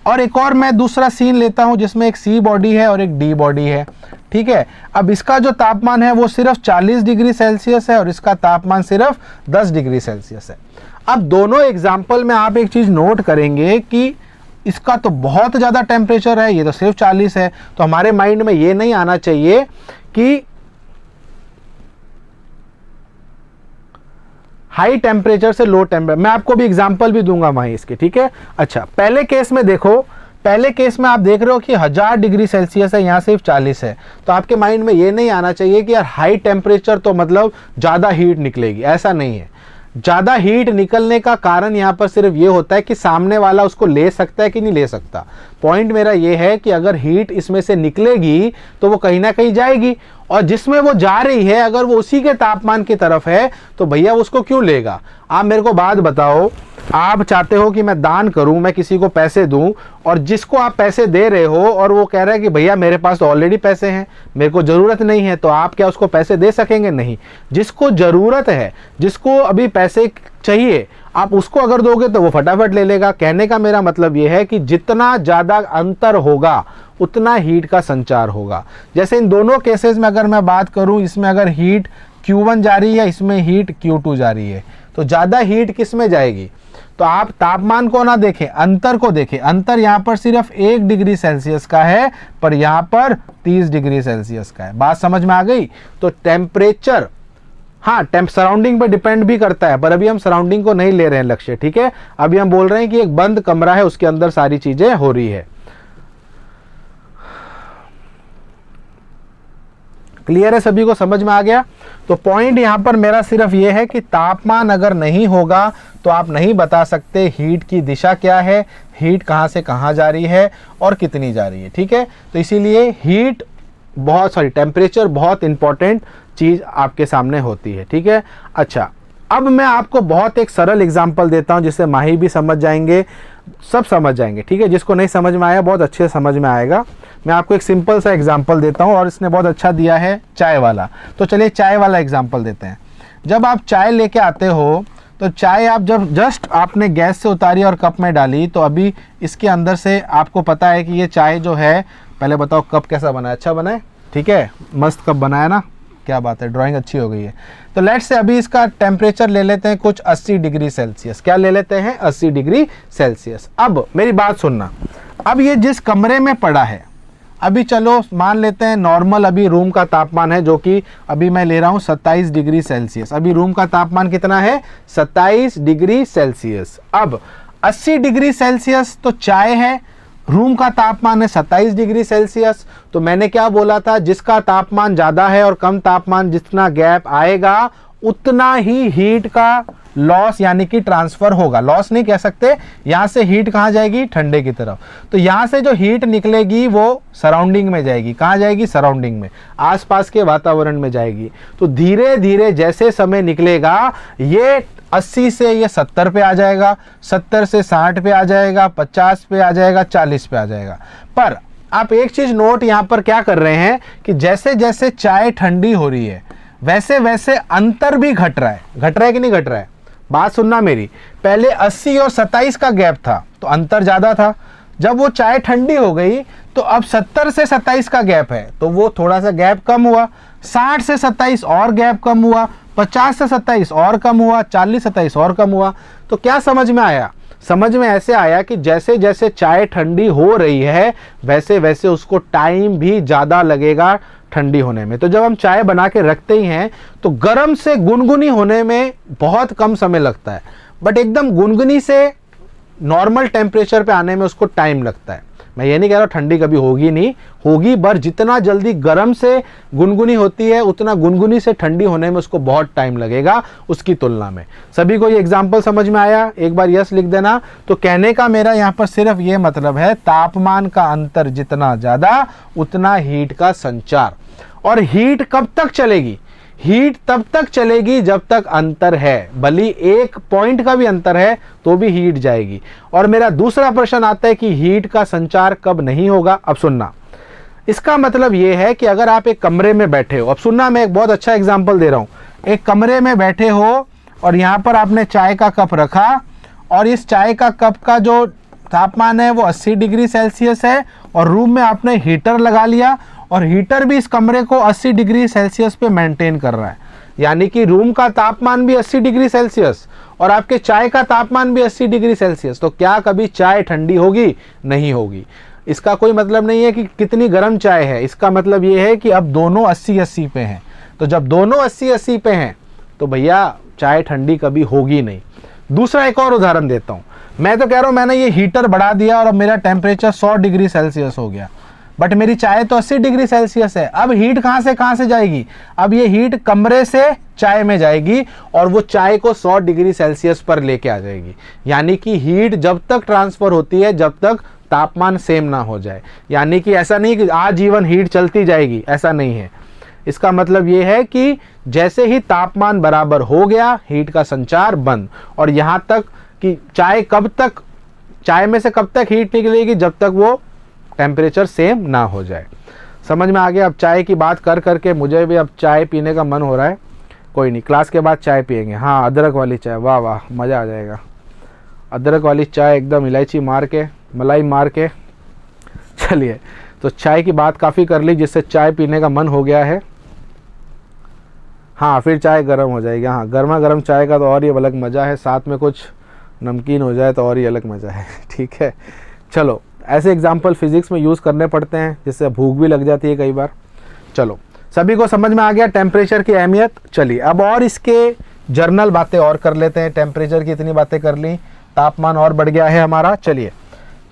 और एक और मैं दूसरा सीन लेता हूं जिसमें एक सी बॉडी है और एक डी बॉडी है, ठीक है। अब इसका जो तापमान है वो सिर्फ 40 डिग्री सेल्सियस है और इसका तापमान सिर्फ 10 डिग्री सेल्सियस है। अब दोनों एग्जाम्पल में आप एक चीज़ नोट करेंगे कि इसका तो बहुत ज़्यादा टेम्परेचर है, ये तो सिर्फ 40 है। तो हमारे माइंड में ये नहीं आना चाहिए कि हाई टेम्परेचर से लो टेम्परेचर। मैं आपको भी एग्जांपल भी दूंगा वहीं इसके, ठीक है। अच्छा, पहले केस में देखो, पहले केस में आप देख रहे हो कि 1000 डिग्री सेल्सियस है, यहाँ सिर्फ 40 है। तो आपके माइंड में ये नहीं आना चाहिए कि यार हाई टेम्परेचर तो मतलब ज़्यादा हीट निकलेगी, ऐसा नहीं है। ज़्यादा हीट निकलने का कारण यहाँ पर सिर्फ ये होता है कि सामने वाला उसको ले सकता है कि नहीं ले सकता। पॉइंट मेरा ये है कि अगर हीट इसमें से निकलेगी तो वो कहीं ना कहीं जाएगी, और जिसमें वो जा रही है अगर वो उसी के तापमान की तरफ है तो भैया उसको क्यों लेगा। आप मेरे को बात बताओ, आप चाहते हो कि मैं दान करूं, मैं किसी को पैसे दूं, और जिसको आप पैसे दे रहे हो और वो कह रहा है कि भैया मेरे पास तो ऑलरेडी पैसे हैं, मेरे को ज़रूरत नहीं है, तो आप क्या उसको पैसे दे सकेंगे? नहीं। जिसको ज़रूरत है, जिसको अभी पैसे चाहिए, आप उसको अगर दोगे तो वो फटाफट ले लेगा। कहने का मेरा मतलब ये है कि जितना ज़्यादा अंतर होगा उतना हीट का संचार होगा। जैसे इन दोनों केसेस में अगर मैं बात करूं, इसमें अगर हीट Q1 जा रही है, इसमें हीट Q2 जा रही है, तो ज़्यादा हीट किस में जाएगी? तो आप तापमान को ना देखें, अंतर को देखें। अंतर यहाँ पर सिर्फ 1 डिग्री सेल्सियस का है, पर यहाँ पर 30 डिग्री सेल्सियस का है। बात समझ में आ गई? तो टेम्परेचर हाँ, टेम्प सराउंडिंग पे डिपेंड भी करता है, पर अभी हम सराउंडिंग को नहीं ले रहे हैं लक्ष्य, ठीक है। अभी हम बोल रहे हैं कि एक बंद कमरा है, उसके अंदर सारी चीजें हो रही है। क्लियर है, सभी को समझ में आ गया। तो पॉइंट यहां पर मेरा सिर्फ ये है कि तापमान अगर नहीं होगा तो आप नहीं बता सकते हीट की दिशा क्या है, हीट कहां से कहां जा रही है और कितनी जा रही है, ठीक है। तो इसीलिए हीट टेम्परेचर बहुत इंपॉर्टेंट चीज आपके सामने होती है, ठीक है। अच्छा, अब मैं आपको बहुत एक सरल एग्जांपल देता हूं जिससे माही भी समझ जाएंगे, सब समझ जाएंगे, ठीक है। जिसको नहीं समझ में आया बहुत अच्छे से समझ में आएगा। मैं आपको एक सिंपल सा एग्जांपल देता हूं और इसने बहुत अच्छा दिया है चाय वाला। तो चलिए चाय वाला एग्जांपल देते हैं। जब आप चाय लेके आते हो तो चाय आप जब जस्ट आपने गैस से उतारी और कप में डाली, तो अभी इसके अंदर से आपको पता है कि ये चाय जो है, पहले बताओ कप कैसा बना है, अच्छा बना है, ठीक है, मस्त कप बनाया ना, क्या बात है, ड्राइंग अच्छी हो गई है। तो लेट्स से अभी इसका टेम्परेचर ले लेते हैं कुछ 80 डिग्री सेल्सियस। क्या ले लेते हैं? 80 डिग्री सेल्सियस। अब मेरी बात सुनना, अब ये जिस कमरे में पड़ा है, अभी चलो मान लेते हैं नॉर्मल अभी रूम का तापमान है, जो कि अभी मैं ले रहा हूं 27 डिग्री सेल्सियस। अभी रूम का तापमान कितना है? 27 डिग्री सेल्सियस। अब 80 डिग्री सेल्सियस तो चाय है, रूम का तापमान है 27 डिग्री सेल्सियस। तो मैंने क्या बोला था, जिसका तापमान ज़्यादा है और कम तापमान जितना गैप आएगा उतना ही हीट का लॉस यानी कि ट्रांसफर होगा। लॉस नहीं कह सकते, यहाँ से हीट कहाँ जाएगी? ठंडे की तरफ। तो यहाँ से जो हीट निकलेगी वो सराउंडिंग में जाएगी। कहाँ जाएगी? सराउंडिंग में, आसपास के वातावरण में जाएगी। तो धीरे धीरे जैसे समय निकलेगा ये 80 से ये 70 पे आ जाएगा, 70 से 60 पे आ जाएगा, 50 पे आ जाएगा, 40 पे आ जाएगा। पर आप एक चीज नोट यहाँ पर क्या कर रहे हैं कि जैसे जैसे चाय ठंडी हो रही है वैसे वैसे अंतर भी घट रहा है। घट रहा है कि नहीं घट रहा है? बात सुनना मेरी, पहले 80 और 27 का गैप था तो अंतर ज्यादा था। जब वो चाय ठंडी हो गई तो अब 70 से 27 का गैप है तो वो थोड़ा सा गैप कम हुआ, 60 से 27 और गैप कम हुआ, 50 से 27 और कम हुआ, 40 से 27 और कम हुआ। तो क्या समझ में आया? समझ में ऐसे आया कि जैसे जैसे चाय ठंडी हो रही है वैसे वैसे उसको टाइम भी ज़्यादा लगेगा ठंडी होने में। तो जब हम चाय बना के रखते ही हैं तो गर्म से गुनगुनी होने में बहुत कम समय लगता है, बट एकदम गुनगुनी से नॉर्मल टेम्परेचर पे आने में उसको टाइम लगता है। मैं ये नहीं कह रहा ठंडी कभी होगी नहीं, होगी, पर जितना जल्दी गर्म से गुनगुनी होती है उतना गुनगुनी से ठंडी होने में उसको बहुत टाइम लगेगा उसकी तुलना में। सभी को ये एग्जांपल समझ में आया? एक बार यस लिख देना। तो कहने का मेरा यहाँ पर सिर्फ ये मतलब है, तापमान का अंतर जितना ज़्यादा उतना हीट का संचार। और हीट कब तक चलेगी? हीट तब तक चलेगी जब तक अंतर है, भली एक पॉइंट का भी अंतर है तो भी हीट जाएगी। और मेरा दूसरा प्रश्न आता है कि हीट का संचार कब नहीं होगा? अब सुनना, इसका मतलब यह है कि अगर आप एक कमरे में बैठे हो, अब सुनना मैं एक बहुत अच्छा एग्जांपल दे रहा हूं। एक कमरे में बैठे हो और यहां पर आपने चाय का कप रखा और इस चाय का कप का जो तापमान है वो 80 डिग्री सेल्सियस है और रूम में आपने हीटर लगा लिया और हीटर भी इस कमरे को 80 डिग्री सेल्सियस पे मेंटेन कर रहा है। यानी कि रूम का तापमान भी 80 डिग्री सेल्सियस और आपके चाय का तापमान भी 80 डिग्री सेल्सियस। तो क्या कभी चाय ठंडी होगी? नहीं होगी। इसका कोई मतलब नहीं है कि कितनी गर्म चाय है, इसका मतलब ये है कि अब दोनों 80-80 पे हैं। तो जब दोनों 80-80 पे हैं तो भैया चाय ठंडी कभी होगी नहीं। दूसरा एक और उदाहरण देता हूँ। मैं तो कह रहा हूँ मैंने ये हीटर बढ़ा दिया और अब मेरा टेम्परेचर 100 डिग्री सेल्सियस हो गया, बट मेरी चाय तो 80 डिग्री सेल्सियस है। अब हीट कहां से जाएगी? अब ये हीट कमरे से चाय में जाएगी और वो चाय को 100 डिग्री सेल्सियस पर लेके आ जाएगी। यानी कि हीट जब तक ट्रांसफर होती है जब तक तापमान सेम ना हो जाए। यानी कि ऐसा नहीं कि आजीवन हीट चलती जाएगी, ऐसा नहीं है। इसका मतलब ये है कि जैसे ही तापमान बराबर हो गया हीट का संचार बंद। और यहां तक कि चाय में से कब तक हीट निकलेगी? जब तक वो टेम्परेचर सेम ना हो जाए। समझ में आ गया? अब चाय की बात कर करके मुझे भी अब चाय पीने का मन हो रहा है। कोई नहीं, क्लास के बाद चाय पियेंगे। हाँ, अदरक वाली चाय, वाह वाह, मज़ा आ जाएगा। अदरक वाली चाय एकदम इलायची मार के, मलाई मार के। चलिए, तो चाय की बात काफ़ी कर ली जिससे चाय पीने का मन हो गया है। हाँ, फिर चाय गर्म हो जाएगी। हाँ, गर्मा गर्म चाय का तो और ही अलग मज़ा है, साथ में कुछ नमकीन हो जाए तो और ही अलग मज़ा है। ठीक है, चलो ऐसे एग्जाम्पल फिजिक्स में यूज़ करने पड़ते हैं जिससे भूख भी लग जाती है कई बार। चलो सभी को समझ में आ गया टेम्परेचर की अहमियत। चलिए अब और इसके जर्नल बातें और कर लेते हैं। टेम्परेचर की इतनी बातें कर ली, तापमान और बढ़ गया है हमारा। चलिए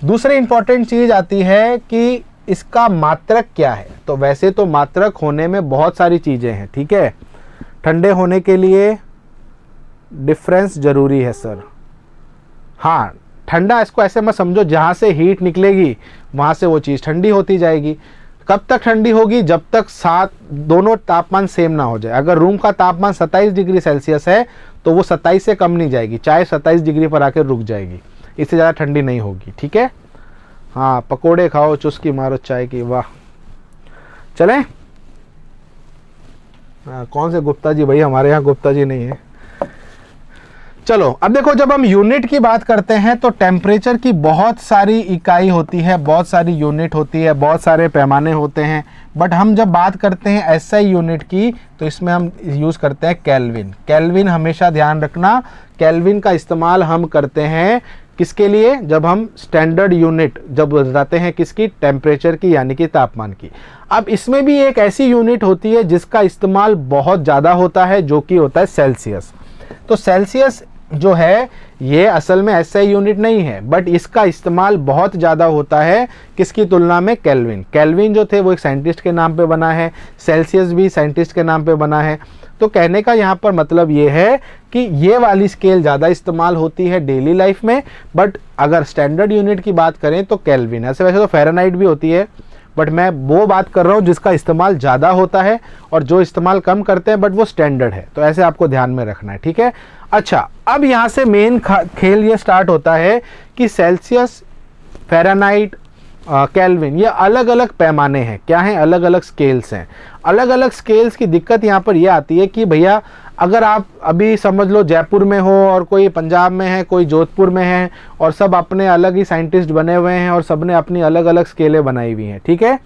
दूसरी इंपॉर्टेंट चीज़ आती है कि इसका मात्रक क्या है। तो वैसे तो मात्रक होने में बहुत सारी चीज़ें हैं, ठीक है। ठंडे होने के लिए डिफरेंस जरूरी है सर। हाँ, ठंडा इसको ऐसे मत समझो, जहाँ से हीट निकलेगी वहाँ से वो चीज़ ठंडी होती जाएगी। कब तक ठंडी होगी? जब तक साथ दोनों तापमान सेम ना हो जाए। अगर रूम का तापमान 27 डिग्री सेल्सियस है तो वो 27 से कम नहीं जाएगी, चाहे 27 डिग्री पर आकर रुक जाएगी, इससे ज़्यादा ठंडी नहीं होगी, ठीक है। हाँ, पकोड़े खाओ, चुस्की मारो चाय की, वाह। चलें? कौन से गुप्ता जी? भाई हमारे यहाँ गुप्ता जी नहीं है। चलो अब देखो, जब हम यूनिट की बात करते हैं तो टेम्परेचर की बहुत सारी इकाई होती है, बहुत सारी यूनिट होती है, बहुत सारे पैमाने होते हैं। बट हम जब बात करते हैं एसआई यूनिट की तो इसमें हम यूज़ करते हैं केल्विन। केल्विन हमेशा ध्यान रखना, केल्विन का इस्तेमाल हम करते हैं किसके लिए? जब हम स्टैंडर्ड यूनिट जब बताते हैं किसकी? टेम्परेचर की, यानी कि तापमान की। अब इसमें भी एक ऐसी यूनिट होती है जिसका इस्तेमाल बहुत ज़्यादा होता है, जो कि होता है सेल्सियस। तो सेल्सियस जो है ये असल में एसआई यूनिट नहीं है, बट इसका इस्तेमाल बहुत ज़्यादा होता है किसकी तुलना में? केल्विन। केल्विन जो थे वो एक साइंटिस्ट के नाम पे बना है, सेल्सियस भी साइंटिस्ट के नाम पे बना है। तो कहने का यहाँ पर मतलब ये है कि ये वाली स्केल ज़्यादा इस्तेमाल होती है डेली लाइफ में, बट अगर स्टैंडर्ड यूनिट की बात करें तो केल्विन। ऐसे वैसे तो फ़ारेनहाइट भी होती है, बट मैं वो बात कर रहा हूँ जिसका इस्तेमाल ज़्यादा होता है, और जो इस्तेमाल कम करते हैं बट वो स्टैंडर्ड है। तो ऐसे आपको ध्यान में रखना है, ठीक है। अच्छा, अब यहाँ से मेन खेल ये स्टार्ट होता है कि सेल्सियस, फ़ारेनहाइट, केल्विन, ये अलग अलग पैमाने हैं। क्या हैं? अलग अलग स्केल्स हैं। अलग अलग स्केल्स की दिक्कत यहाँ पर यह आती है कि भैया अगर आप अभी समझ लो जयपुर में हो और कोई पंजाब में है, कोई जोधपुर में है, और सब अपने अलग ही साइंटिस्ट बने हुए हैं और सब ने अपनी अलग अलग स्केलें बनाई हुई हैं, ठीक है।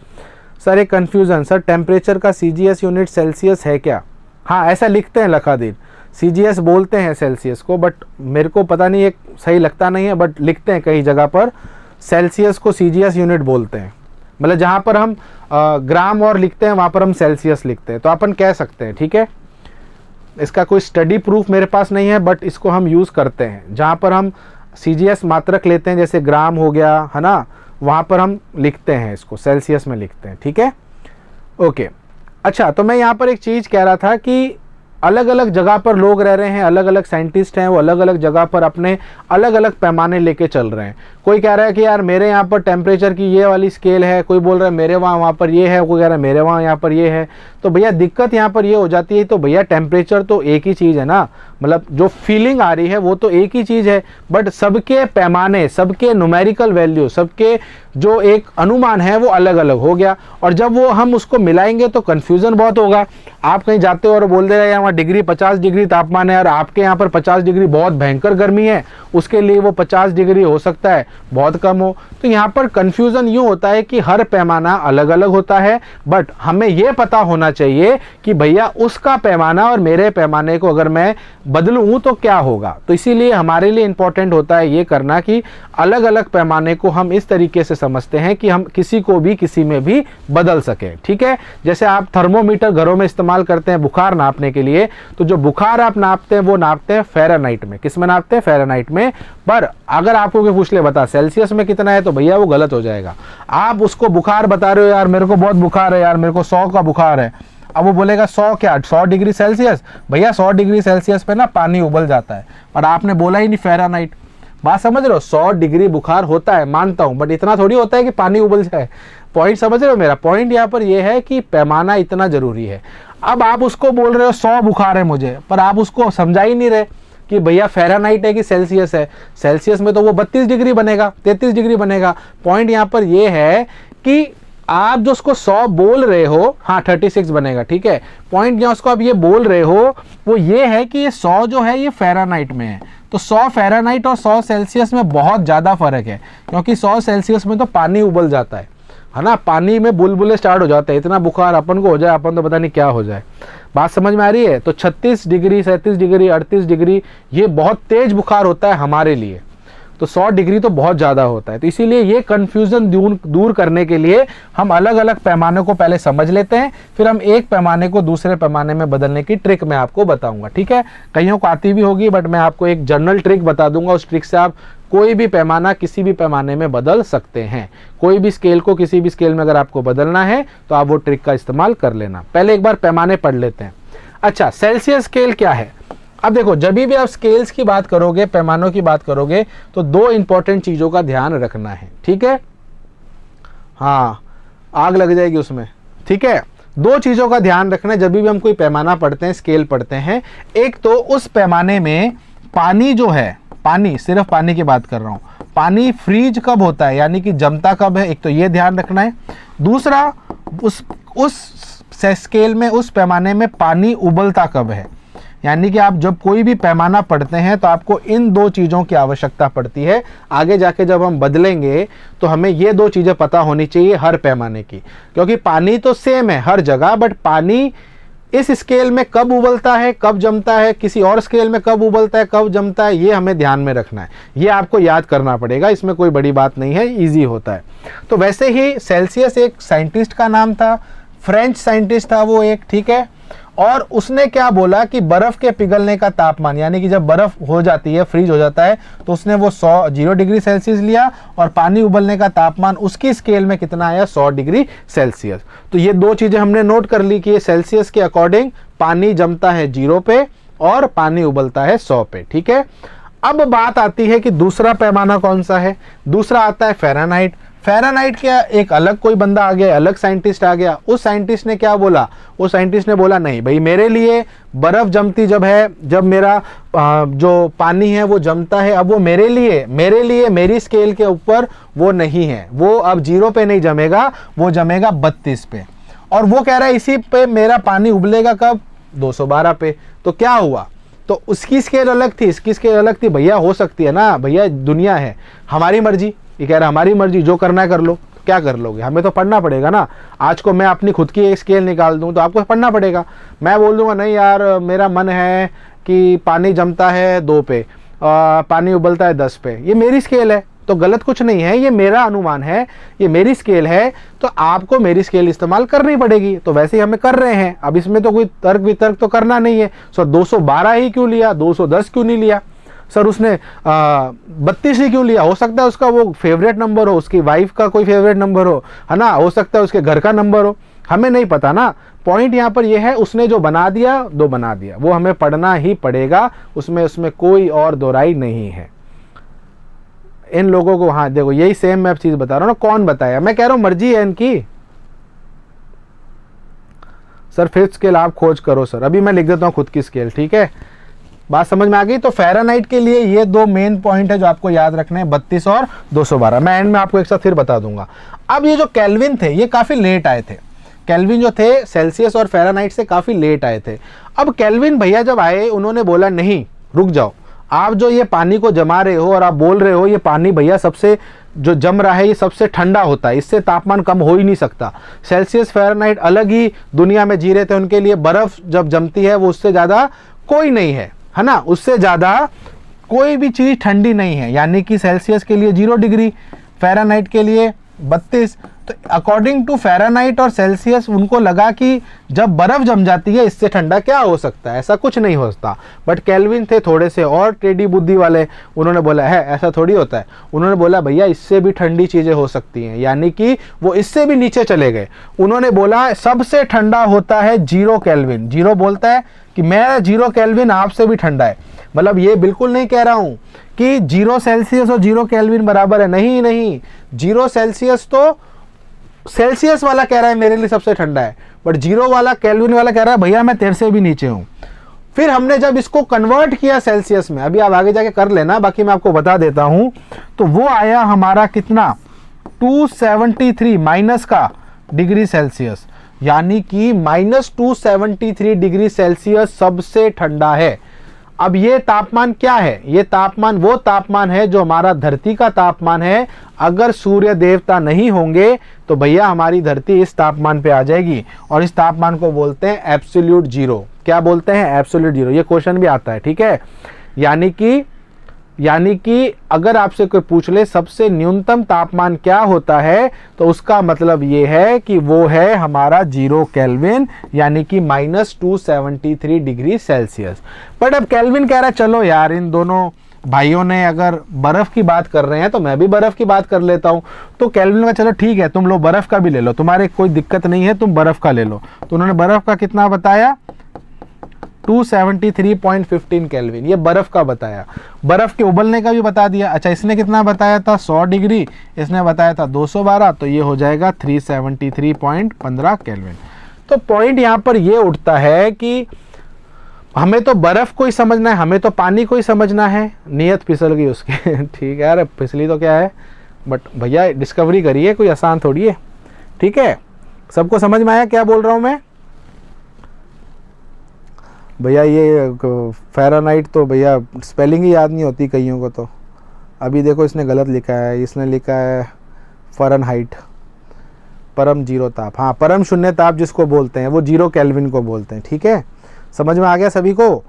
सर एक कन्फ्यूज़न, सर टेम्परेचर का सीजीएस यूनिट सेल्सियस है क्या? हाँ, ऐसा लिखते हैं लखादीन, सीजीएस बोलते हैं सेल्सियस को, बट मेरे को पता नहीं एक सही लगता नहीं है, बट लिखते हैं कई जगह पर सेल्सियस को सीजीएस यूनिट बोलते हैं। मतलब जहाँ पर हम ग्राम और लिखते हैं वहाँ पर हम सेल्सियस लिखते हैं, तो अपन कह सकते हैं, ठीक है। इसका कोई स्टडी प्रूफ मेरे पास नहीं है, बट इसको हम यूज़ करते हैं। जहाँ पर हम सीजीएस मात्रक लेते हैं, जैसे ग्राम हो गया, है ना, वहाँ पर हम लिखते हैं, इसको सेल्सियस में लिखते हैं, ठीक है। ओके, अच्छा, तो मैं यहाँ पर एक चीज़ कह रहा था कि अलग अलग जगह पर लोग रह रहे हैं, अलग अलग साइंटिस्ट हैं, वो अलग अलग जगह पर अपने अलग अलग पैमाने लेके चल रहे हैं। कोई कह रहा है कि यार मेरे यहाँ पर टेम्परेचर की ये वाली स्केल है, कोई बोल रहा है मेरे वहाँ पर ये है, कोई कह रहा है मेरे यहाँ पर ये है। तो भैया दिक्कत यहाँ पर ये हो जाती है, तो भैया टेम्परेचर तो एक ही चीज़ है ना, मतलब जो फीलिंग आ रही है वो तो एक ही चीज़ है, बट सबके पैमाने, सबके न्यूमेरिकल वैल्यू, सबके जो एक अनुमान है वो अलग अलग हो गया। और जब वो हम उसको मिलाएंगे तो कन्फ्यूज़न बहुत होगा। आप कहीं जाते हो और बोल देगा यहाँ डिग्री 50 डिग्री तापमान है और आपके यहाँ पर 50 डिग्री बहुत भयंकर गर्मी है, उसके लिए वो 50 डिग्री हो सकता है बहुत कम हो। तो यहाँ पर कन्फ्यूज़न यूँ होता है कि हर पैमाना अलग अलग होता है, बट हमें ये पता होना चाहिए कि भैया उसका पैमाना और मेरे पैमाने को अगर मैं बदलूँ तो क्या होगा। तो इसीलिए हमारे लिए इम्पोर्टेंट होता है ये करना कि अलग अलग पैमाने को हम इस तरीके से समझते हैं कि हम किसी को भी किसी में भी बदल सकें, ठीक है। जैसे आप थर्मोमीटर घरों में इस्तेमाल करते हैं बुखार नापने के लिए, तो जो बुखार आप नापते हैं वो नापते हैं फ़ारेनहाइट में। किस में नापते हैं? फ़ारेनहाइट में। पर अगर आपको कोई पूछ ले बता सेल्सियस में कितना है, तो भैया वो गलत हो जाएगा। आप उसको बुखार बता रहे हो, यार मेरे को बहुत बुखार है, यार मेरे को 100 का बुखार है। अब वो बोलेगा 100 क्या? 100 डिग्री सेल्सियस। भैया 100 डिग्री सेल्सियस पे ना पानी उबल जाता है, पर आपने बोला ही नहीं फ़ारेनहाइट। बात समझ रहे हो? 100 डिग्री बुखार होता है, मानता हूँ, बट इतना थोड़ी होता है कि पानी उबल जाए। पॉइंट समझ रहे हो मेरा? पॉइंट यहाँ पर यह है कि पैमाना इतना ज़रूरी है। अब आप उसको बोल रहे हो 100 बुखार है मुझे, पर आप उसको समझा ही नहीं रहे कि भैया फ़ारेनहाइट है कि सेल्सियस है। सेल्सियस में तो वो 32 डिग्री बनेगा, 33 डिग्री बनेगा। पॉइंट यहाँ पर ये है कि आप जो उसको 100 बोल रहे हो, हाँ 36 बनेगा, ठीक है। पॉइंट यहाँ उसको आप ये बोल रहे हो वो ये है कि ये 100 जो है ये फ़ारेनहाइट में है। तो 100 फ़ारेनहाइट और 100 सेल्सियस में बहुत ज़्यादा फ़र्क है, क्योंकि 100 सेल्सियस में तो पानी उबल जाता है ना, पानी में बुलबुले स्टार्ट हो जाते हैं। इतना बुखार अपन को हो जाए, अपन तो पता नहीं क्या हो जाए। बात समझ में आ रही है? तो 36 डिग्री, 37 डिग्री, 38 डिग्री ये बहुत तेज बुखार होता है हमारे लिए। तो 100 डिग्री तो बहुत ज़्यादा होता है। तो इसीलिए ये कन्फ्यूज़न दूर करने के लिए हम अलग अलग पैमाने को पहले समझ लेते हैं, फिर हम एक पैमाने को दूसरे पैमाने में बदलने की ट्रिक मैं आपको बताऊंगा, ठीक है। कईयों को आती भी होगी, बट मैं आपको एक जनरल ट्रिक बता दूंगा। उस ट्रिक से आप कोई भी पैमाना किसी भी पैमाने में बदल सकते हैं। कोई भी स्केल को किसी भी स्केल में अगर आपको बदलना है तो आप वो ट्रिक का इस्तेमाल कर लेना। पहले एक बार पैमाने पढ़ लेते हैं। अच्छा, सेल्सियस स्केल क्या है? अब देखो, जब भी आप स्केल्स की बात करोगे, पैमानों की बात करोगे, तो दो इंपॉर्टेंट चीज़ों का ध्यान रखना है, ठीक है। हाँ, आग लग जाएगी उसमें, ठीक है। दो चीज़ों का ध्यान रखना है जब भी हम कोई पैमाना पढ़ते हैं, स्केल पढ़ते हैं। एक तो उस पैमाने में पानी जो है, पानी, सिर्फ पानी की बात कर रहा हूँ, पानी फ्रीज कब होता है, यानी कि जमता कब है, एक तो ये ध्यान रखना है। दूसरा, उस स्केल में, उस पैमाने में पानी उबलता कब है। यानी कि आप जब कोई भी पैमाना पढ़ते हैं तो आपको इन दो चीज़ों की आवश्यकता पड़ती है। आगे जाके जब हम बदलेंगे तो हमें ये दो चीज़ें पता होनी चाहिए हर पैमाने की, क्योंकि पानी तो सेम है हर जगह, बट पानी इस स्केल में कब उबलता है, कब जमता है, किसी और स्केल में कब उबलता है, कब जमता है, ये हमें ध्यान में रखना है। ये आपको याद करना पड़ेगा, इसमें कोई बड़ी बात नहीं है, ईजी होता है। तो वैसे ही सेल्सियस एक साइंटिस्ट का नाम था, फ्रेंच साइंटिस्ट था वो एक, ठीक है। और उसने क्या बोला कि बर्फ के पिघलने का तापमान, यानी कि जब बर्फ हो जाती है, फ्रीज हो जाता है, तो उसने वो 0 डिग्री सेल्सियस लिया और पानी उबलने का तापमान उसकी स्केल में कितना आया, 100 डिग्री सेल्सियस। तो ये दो चीजें हमने नोट कर ली कि ये सेल्सियस के अकॉर्डिंग पानी जमता है 0 पे और पानी उबलता है 100 पे, ठीक है। अब बात आती है कि दूसरा पैमाना कौन सा है। दूसरा आता है फ़ारेनहाइट। फ़ारेनहाइट क्या, एक अलग कोई बंदा आ गया, अलग साइंटिस्ट आ गया। उस साइंटिस्ट ने क्या बोला, उस साइंटिस्ट ने बोला नहीं भाई, मेरे लिए बर्फ जमती जब है, जब मेरा जो पानी है वो जमता है, अब वो मेरे लिए मेरी स्केल के ऊपर वो नहीं है, वो अब 0 पे नहीं जमेगा, वो जमेगा 32 पे। और वो कह रहा है इसी पे मेरा पानी उबलेगा कब, 212 पे। तो क्या हुआ, तो उसकी स्केल अलग थी, इसकी स्केल अलग थी। भैया हो सकती है ना, भैया दुनिया है, हमारी मर्जी। ये कह रहा हमारी मर्जी, जो करना है कर लो। क्या कर लोगे, हमें तो पढ़ना पड़ेगा ना। आज को मैं अपनी खुद की एक स्केल निकाल दूं तो आपको पढ़ना पड़ेगा। मैं बोल दूंगा नहीं यार, मेरा मन है कि पानी जमता है 2 पे, पानी उबलता है 10 पे, ये मेरी स्केल है, तो गलत कुछ नहीं है, ये मेरा अनुमान है, ये मेरी स्केल है, तो आपको मेरी स्केल इस्तेमाल करनी पड़ेगी। तो वैसे ही हमें कर रहे हैं, अब इसमें तो कोई तर्क वितर्क तो करना नहीं है। सर 212 ही क्यों लिया, 210 क्यों नहीं लिया, सर उसने 32 ही क्यों लिया। हो सकता है उसका वो फेवरेट नंबर हो, उसकी वाइफ का कोई फेवरेट नंबर हो, है ना, हो सकता है उसके घर का नंबर हो, हमें नहीं पता ना। पॉइंट यहाँ पर यह है, उसने जो बना दिया, दो बना दिया, वो हमें पढ़ना ही पड़ेगा, उसमें कोई और दोहराई नहीं है। इन लोगों को, हाँ देखो यही सेम मैं चीज बता रहा हूँ ना, कौन बताया, मैं कह रहा हूँ मर्जी है इनकी। सर फिफ्थ स्केल आप खोज करो सर, अभी मैं लिख देता हूँ खुद की स्केल, ठीक है। बात समझ में आ गई। तो फ़ारेनहाइट के लिए ये दो मेन पॉइंट है जो आपको याद रखने हैं, 32 और 212। मैं एंड में आपको एक साथ फिर बता दूंगा। अब ये जो केल्विन थे ये काफ़ी लेट आए थे। केल्विन जो थे सेल्सियस और फ़ारेनहाइट से काफ़ी लेट आए थे। अब केल्विन भैया जब आए, उन्होंने बोला नहीं रुक जाओ, आप जो ये पानी को जमा रहे हो और आप बोल रहे हो ये पानी भैया सबसे जो जम रहा है ये सबसे ठंडा होता है, इससे तापमान कम हो ही नहीं सकता। सेल्सियस फ़ारेनहाइट अलग ही दुनिया में जी रहे थे, उनके लिए बर्फ़ जब जमती है वो उससे ज़्यादा कोई नहीं है ना, उससे ज़्यादा कोई भी चीज़ ठंडी नहीं है। यानी कि सेल्सियस के लिए 0 डिग्री, फ़ारेनहाइट के लिए 32। तो अकॉर्डिंग टू फ़ारेनहाइट और सेल्सियस उनको लगा कि जब बर्फ़ जम जाती है इससे ठंडा क्या हो सकता है, ऐसा कुछ नहीं हो सकता। बट केल्विन थे थोड़े से और टेढ़ी बुद्धि वाले, उन्होंने बोला है ऐसा थोड़ी होता है। उन्होंने बोला भैया इससे भी ठंडी चीज़ें हो सकती हैं, यानी कि वो इससे भी नीचे चले गए। उन्होंने बोला सबसे ठंडा होता है 0 केल्विन। 0 बोलता है कि मेरा 0 केल्विन आपसे भी ठंडा है। मतलब ये बिल्कुल नहीं कह रहा हूँ कि 0 सेल्सियस और 0 केल्विन बराबर है, नहीं, 0 सेल्सियस तो सेल्सियस वाला कह रहा है मेरे लिए सबसे ठंडा है, बट 0 वाला केल्विन वाला कह रहा है भैया मैं तेरे से भी नीचे हूं। फिर हमने जब इसको कन्वर्ट किया सेल्सियस में, अभी आप आगे जाके कर लेना, बाकी मैं आपको बता देता हूं, तो वो आया हमारा कितना 273 माइनस का डिग्री सेल्सियस, यानी कि -273 डिग्री सेल्सियस सबसे ठंडा है। अब ये तापमान क्या है, ये तापमान वो तापमान है जो हमारा धरती का तापमान है। अगर सूर्य देवता नहीं होंगे तो भैया हमारी धरती इस तापमान पे आ जाएगी, और इस तापमान को बोलते हैं एब्सोल्यूट जीरो। क्या बोलते हैं, एब्सोल्यूट जीरो। ये क्वेश्चन भी आता है, ठीक है। यानी कि यानी कि अगर आपसे कोई पूछ ले सबसे न्यूनतम तापमान क्या होता है, तो उसका मतलब ये है कि वो है हमारा 0 केल्विन, यानी कि -273 डिग्री सेल्सियस। बट अब केल्विन कह रहा है चलो यार, इन दोनों भाइयों ने अगर बर्फ की बात कर रहे हैं तो मैं भी बर्फ की बात कर लेता हूं। तो केल्विन का चलो ठीक है, तुम लोग बर्फ का भी ले लो, तुम्हारे कोई दिक्कत नहीं है, तुम बर्फ का ले लो। तो उन्होंने बर्फ का कितना बताया, 273.15 केल्विन, ये बर्फ का बताया। बर्फ के उबलने का भी बता दिया। अच्छा, इसने कितना बताया था, 100 डिग्री, इसने बताया था 212, तो ये हो जाएगा 373.15 केल्विन। तो पॉइंट यहाँ पर ये उठता है कि हमें तो बर्फ को ही समझना है, हमें तो पानी को ही समझना है। नियत फिसल गई उसकी ठीक है यार, फिसली तो क्या है, बट भैया डिस्कवरी करिए, कोई आसान थोड़ी है। ठीक है, सबको समझ में आया क्या बोल रहा हूँ मैं भैया? ये फ़ारेनहाइट तो भैया स्पेलिंग ही याद नहीं होती कईयों को। तो अभी देखो इसने गलत लिखा है, इसने लिखा है फ़ारेनहाइट, परम जीरो ताप। हाँ, परम शून्य ताप जिसको बोलते हैं वो 0 केल्विन को बोलते हैं। ठीक है, समझ में आ गया सभी को?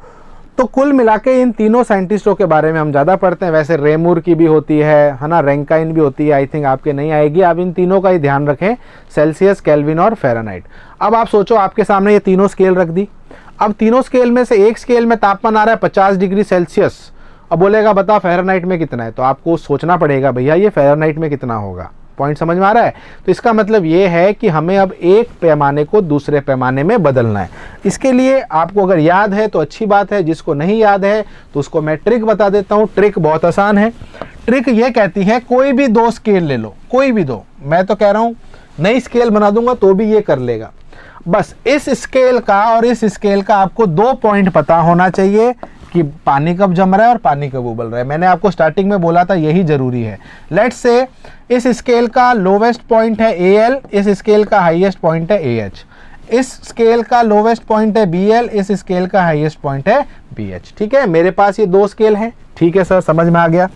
तो कुल मिला के इन तीनों साइंटिस्टों के बारे में हम ज़्यादा पढ़ते हैं। वैसे रेमूर की भी होती है ना, रैंकाइन भी होती है, आई थिंक आपके नहीं आएगी। आप इन तीनों का ही ध्यान रखें, सेल्सियस, केल्विन और फ़ारेनहाइट। अब आप सोचो, आपके सामने ये तीनों स्केल रख दी। अब तीनों स्केल में से एक स्केल में तापमान आ रहा है 50 डिग्री सेल्सियस। अब बोलेगा बता फ़ारेनहाइट में कितना है, तो आपको सोचना पड़ेगा भैया ये फ़ारेनहाइट में कितना होगा। पॉइंट समझ में आ रहा है? तो इसका मतलब ये है कि हमें अब एक पैमाने को दूसरे पैमाने में बदलना है। इसके लिए आपको अगर याद है तो अच्छी बात है, जिसको नहीं याद है तो उसको मैं ट्रिक बता देता हूँ। ट्रिक बहुत आसान है। ट्रिक ये कहती है कोई भी 2 स्केल ले लो, कोई भी 2, मैं तो कह रहा हूँ नई स्केल बना दूंगा तो भी ये कर लेगा। बस इस स्केल का और इस स्केल का आपको 2 पॉइंट पता होना चाहिए कि पानी कब जम रहा है और पानी कब उबल रहा है। मैंने आपको स्टार्टिंग में बोला था यही जरूरी है। लेट्स से इस स्केल का लोवेस्ट पॉइंट है AL, इस स्केल का हाईएस्ट पॉइंट है AH, इस स्केल का लोवेस्ट पॉइंट है BL, इस स्केल का हाईएस्ट पॉइंट है BH। ठीक है, मेरे पास ये 2 स्केल हैं। ठीक है सर, समझ में आ गया।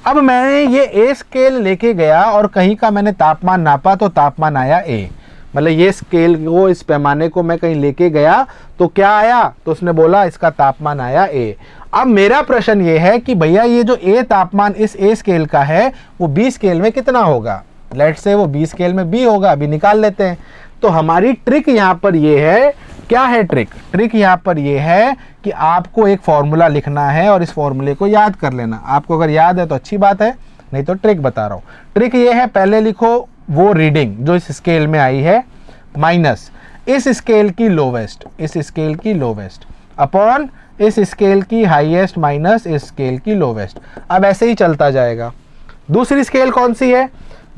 अब मैंने ये A स्केल लेके गया और कहीं का मैंने तापमान नापा तो तापमान आया A। मतलब ये स्केल को, इस पैमाने को मैं कहीं लेके गया तो क्या आया, तो उसने बोला इसका तापमान आया A। अब मेरा प्रश्न ये है कि भैया ये जो A तापमान इस A स्केल का है वो B स्केल में कितना होगा। लेट्स से वो B स्केल में B होगा, अभी निकाल लेते हैं। तो हमारी ट्रिक यहाँ पर ये है, क्या है ट्रिक? ट्रिक यहाँ पर ये है कि आपको एक फॉर्मूला लिखना है और इस फॉर्मूले को याद कर लेना। आपको अगर याद है तो अच्छी बात है, नहीं तो ट्रिक बता रहा हूँ। ट्रिक ये है, पहले लिखो वो रीडिंग जो इस स्केल में आई है माइनस इस स्केल की लोवेस्ट, इस स्केल की लोवेस्ट अपॉन इस स्केल की हाईएस्ट माइनस इस स्केल की लोवेस्ट। अब ऐसे ही चलता जाएगा। दूसरी स्केल कौन सी है?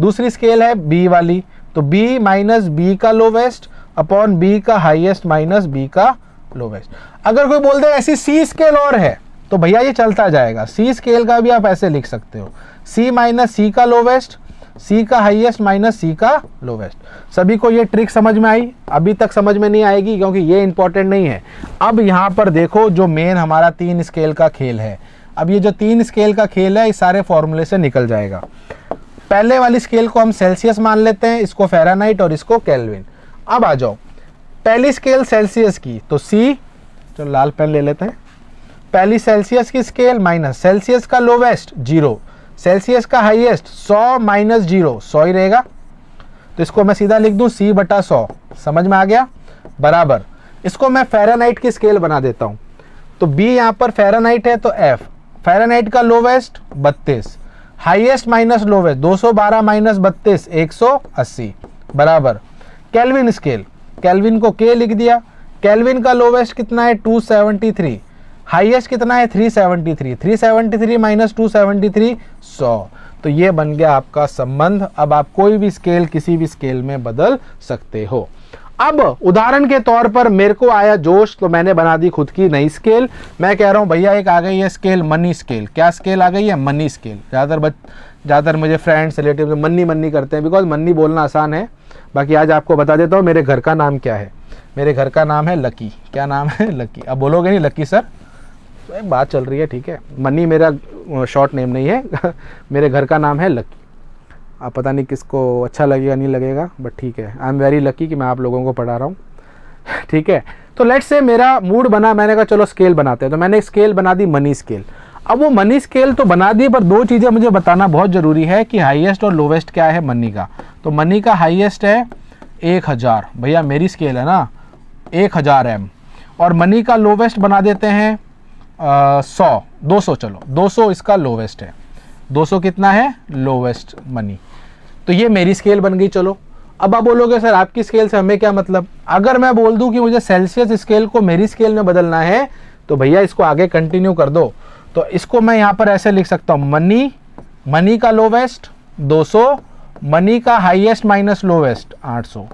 दूसरी स्केल है B वाली, तो B माइनस B का लोवेस्ट अपॉन B का हाईएस्ट माइनस B का लोवेस्ट। अगर कोई बोल दे ऐसी C स्केल और है तो भैया ये चलता जाएगा। C स्केल का भी आप ऐसे लिख सकते हो, C माइनस C का लोवेस्ट, C का हाईएस्ट माइनस C का लोवेस्ट। सभी को ये ट्रिक समझ में आई? अभी तक समझ में नहीं आएगी क्योंकि ये इंपॉर्टेंट नहीं है। अब यहाँ पर देखो जो मेन हमारा 3 स्केल का खेल है। अब ये जो 3 स्केल का खेल है इस सारे फॉर्मूले से निकल जाएगा। पहले वाली स्केल को हम सेल्सियस मान लेते हैं, इसको फ़ारेनहाइट और इसको केल्विन। अब आ जाओ, पहली स्केल सेल्सियस की तो C, चलो लाल पेन ले लेते हैं। पहली सेल्सियस की स्केल माइनस सेल्सियस का लोवेस्ट 0, सेल्सियस का हाईएस्ट 100 माइनस 0, 100 ही रहेगा। तो इसको मैं सीधा लिख दूं C बटा 100। समझ में आ गया? बराबर इसको मैं फ़ारेनहाइट की स्केल बना देता हूं। तो B यहाँ पर फ़ारेनहाइट है तो F, फ़ारेनहाइट का lowest 32, highest minus lowest 212 minus 32 180 बराबर केल्विन स्केल। केल्विन को K लिख दिया। केल्विन का लोवेस्ट कितना है 273, हाईएस्ट कितना है 373, 373 माइनस 273 100। तो ये बन गया आपका संबंध। अब आप कोई भी स्केल किसी भी स्केल में बदल सकते हो। अब उदाहरण के तौर पर मेरे को आया जोश तो मैंने बना दी खुद की नई स्केल। मैं कह रहा हूँ भैया एक आ गई है स्केल मनी स्केल। क्या स्केल आ गई है? Money scale. ज़्यादातर मुझे फ्रेंड्स रिलेटिव मन्नी मन्नी करते हैं, बिकॉज मन्नी बोलना आसान है। बाकी आज आपको बता देता हूँ मेरे घर का नाम क्या है। मेरे घर का नाम है लकी। क्या नाम है? लकी। अब बोलोगे नहीं लकी सर, तो एक बात चल रही है, ठीक है। मनी मेरा शॉर्ट नेम नहीं है मेरे घर का नाम है लकी। अब पता नहीं किसको अच्छा लगेगा नहीं लगेगा, बट ठीक है, आई एम वेरी लकी कि मैं आप लोगों को पढ़ा रहा हूँ ठीक है। तो लेट्स से मेरा मूड बना, मैंने कहा चलो स्केल बनाते हैं, तो मैंने स्केल बना दी मनी स्केल। अब वो मनी स्केल तो बना दी, पर दो चीज़ें मुझे बताना बहुत ज़रूरी है कि हाईएस्ट और लोवेस्ट क्या है मनी का। तो मनी का हाईएस्ट है 1000, भैया मेरी स्केल है ना 1000 एम, और मनी का लोवेस्ट बना देते हैं 200, चलो 200 इसका लोवेस्ट है, 200 कितना है लोवेस्ट मनी। तो ये मेरी स्केल बन गई। चलो अब आप बोलोगे सर आपकी स्केल से हमें क्या मतलब। अगर मैं बोल दूं कि मुझे सेल्सियस स्केल को मेरी स्केल में बदलना है तो भैया इसको आगे कंटिन्यू कर दो। तो इसको मैं यहाँ पर ऐसे लिख सकता हूँ, मनी का लोवेस्ट 200, मनी का हाईएस्ट माइनस लोवेस्ट 800।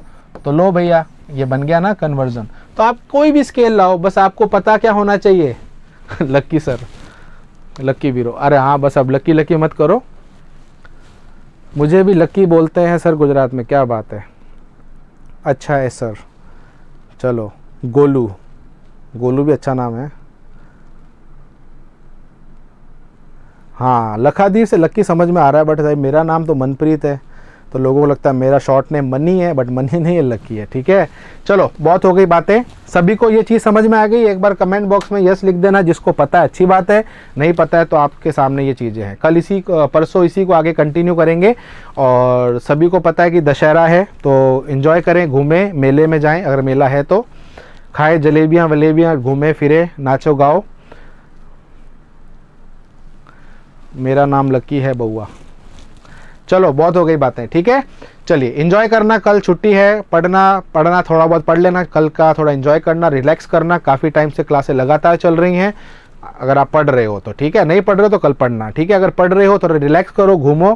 तो लो भैया ये बन गया ना कन्वर्जन। तो आप कोई भी स्केल लाओ, बस आपको पता क्या होना चाहिए लक्की सर, लक्की बीरो, अरे हाँ बस अब लक्की लक्की मत करो, मुझे भी लक्की बोलते हैं सर गुजरात में, क्या बात है। अच्छा है सर, चलो गोलू, गोलू भी अच्छा नाम है। हाँ लखादीप से लक्की समझ में आ रहा है, बट भाई मेरा नाम तो मनप्रीत है, तो लोगों को लगता है मेरा शॉर्ट नेम मनी है, बट मनी नहीं है, लक्की है। ठीक है चलो बहुत हो गई बातें, सभी को ये चीज़ समझ में आ गई। एक बार कमेंट बॉक्स में यस लिख देना, जिसको पता है अच्छी बात है, नहीं पता है तो आपके सामने ये चीज़ें हैं। कल परसों इसी को आगे कंटिन्यू करेंगे। और सभी को पता है कि दशहरा है, तो इन्जॉय करें, घूमें, मेले में जाएँ अगर मेला है तो, खाए जलेबियाँ वलेबियाँ, घूमे फिरे, नाचो गाओ। मेरा नाम लक्की है बउआ। चलो बहुत हो गई बातें, ठीक है चलिए एंजॉय करना, कल छुट्टी है, पढ़ना थोड़ा बहुत पढ़ लेना, कल का थोड़ा एंजॉय करना, रिलैक्स करना। काफ़ी टाइम से क्लासें लगातार चल रही हैं, अगर आप पढ़ रहे हो तो ठीक है, नहीं पढ़ रहे हो तो कल पढ़ना, ठीक है। अगर पढ़ रहे हो तो रिलैक्स करो, घूमो,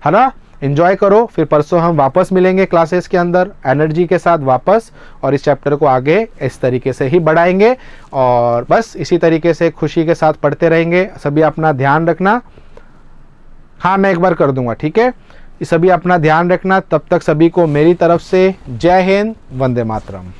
है ना, एंजॉय करो। फिर परसों हम वापस मिलेंगे क्लासेस के अंदर एनर्जी के साथ वापस, और इस चैप्टर को आगे इस तरीके से ही बढ़ाएंगे, और बस इसी तरीके से खुशी के साथ पढ़ते रहेंगे। सभी अपना ध्यान रखना। हाँ मैं एक बार कर दूंगा, ठीक है। सभी अपना ध्यान रखना, तब तक सभी को मेरी तरफ से जय हिंद, वंदे मातरम।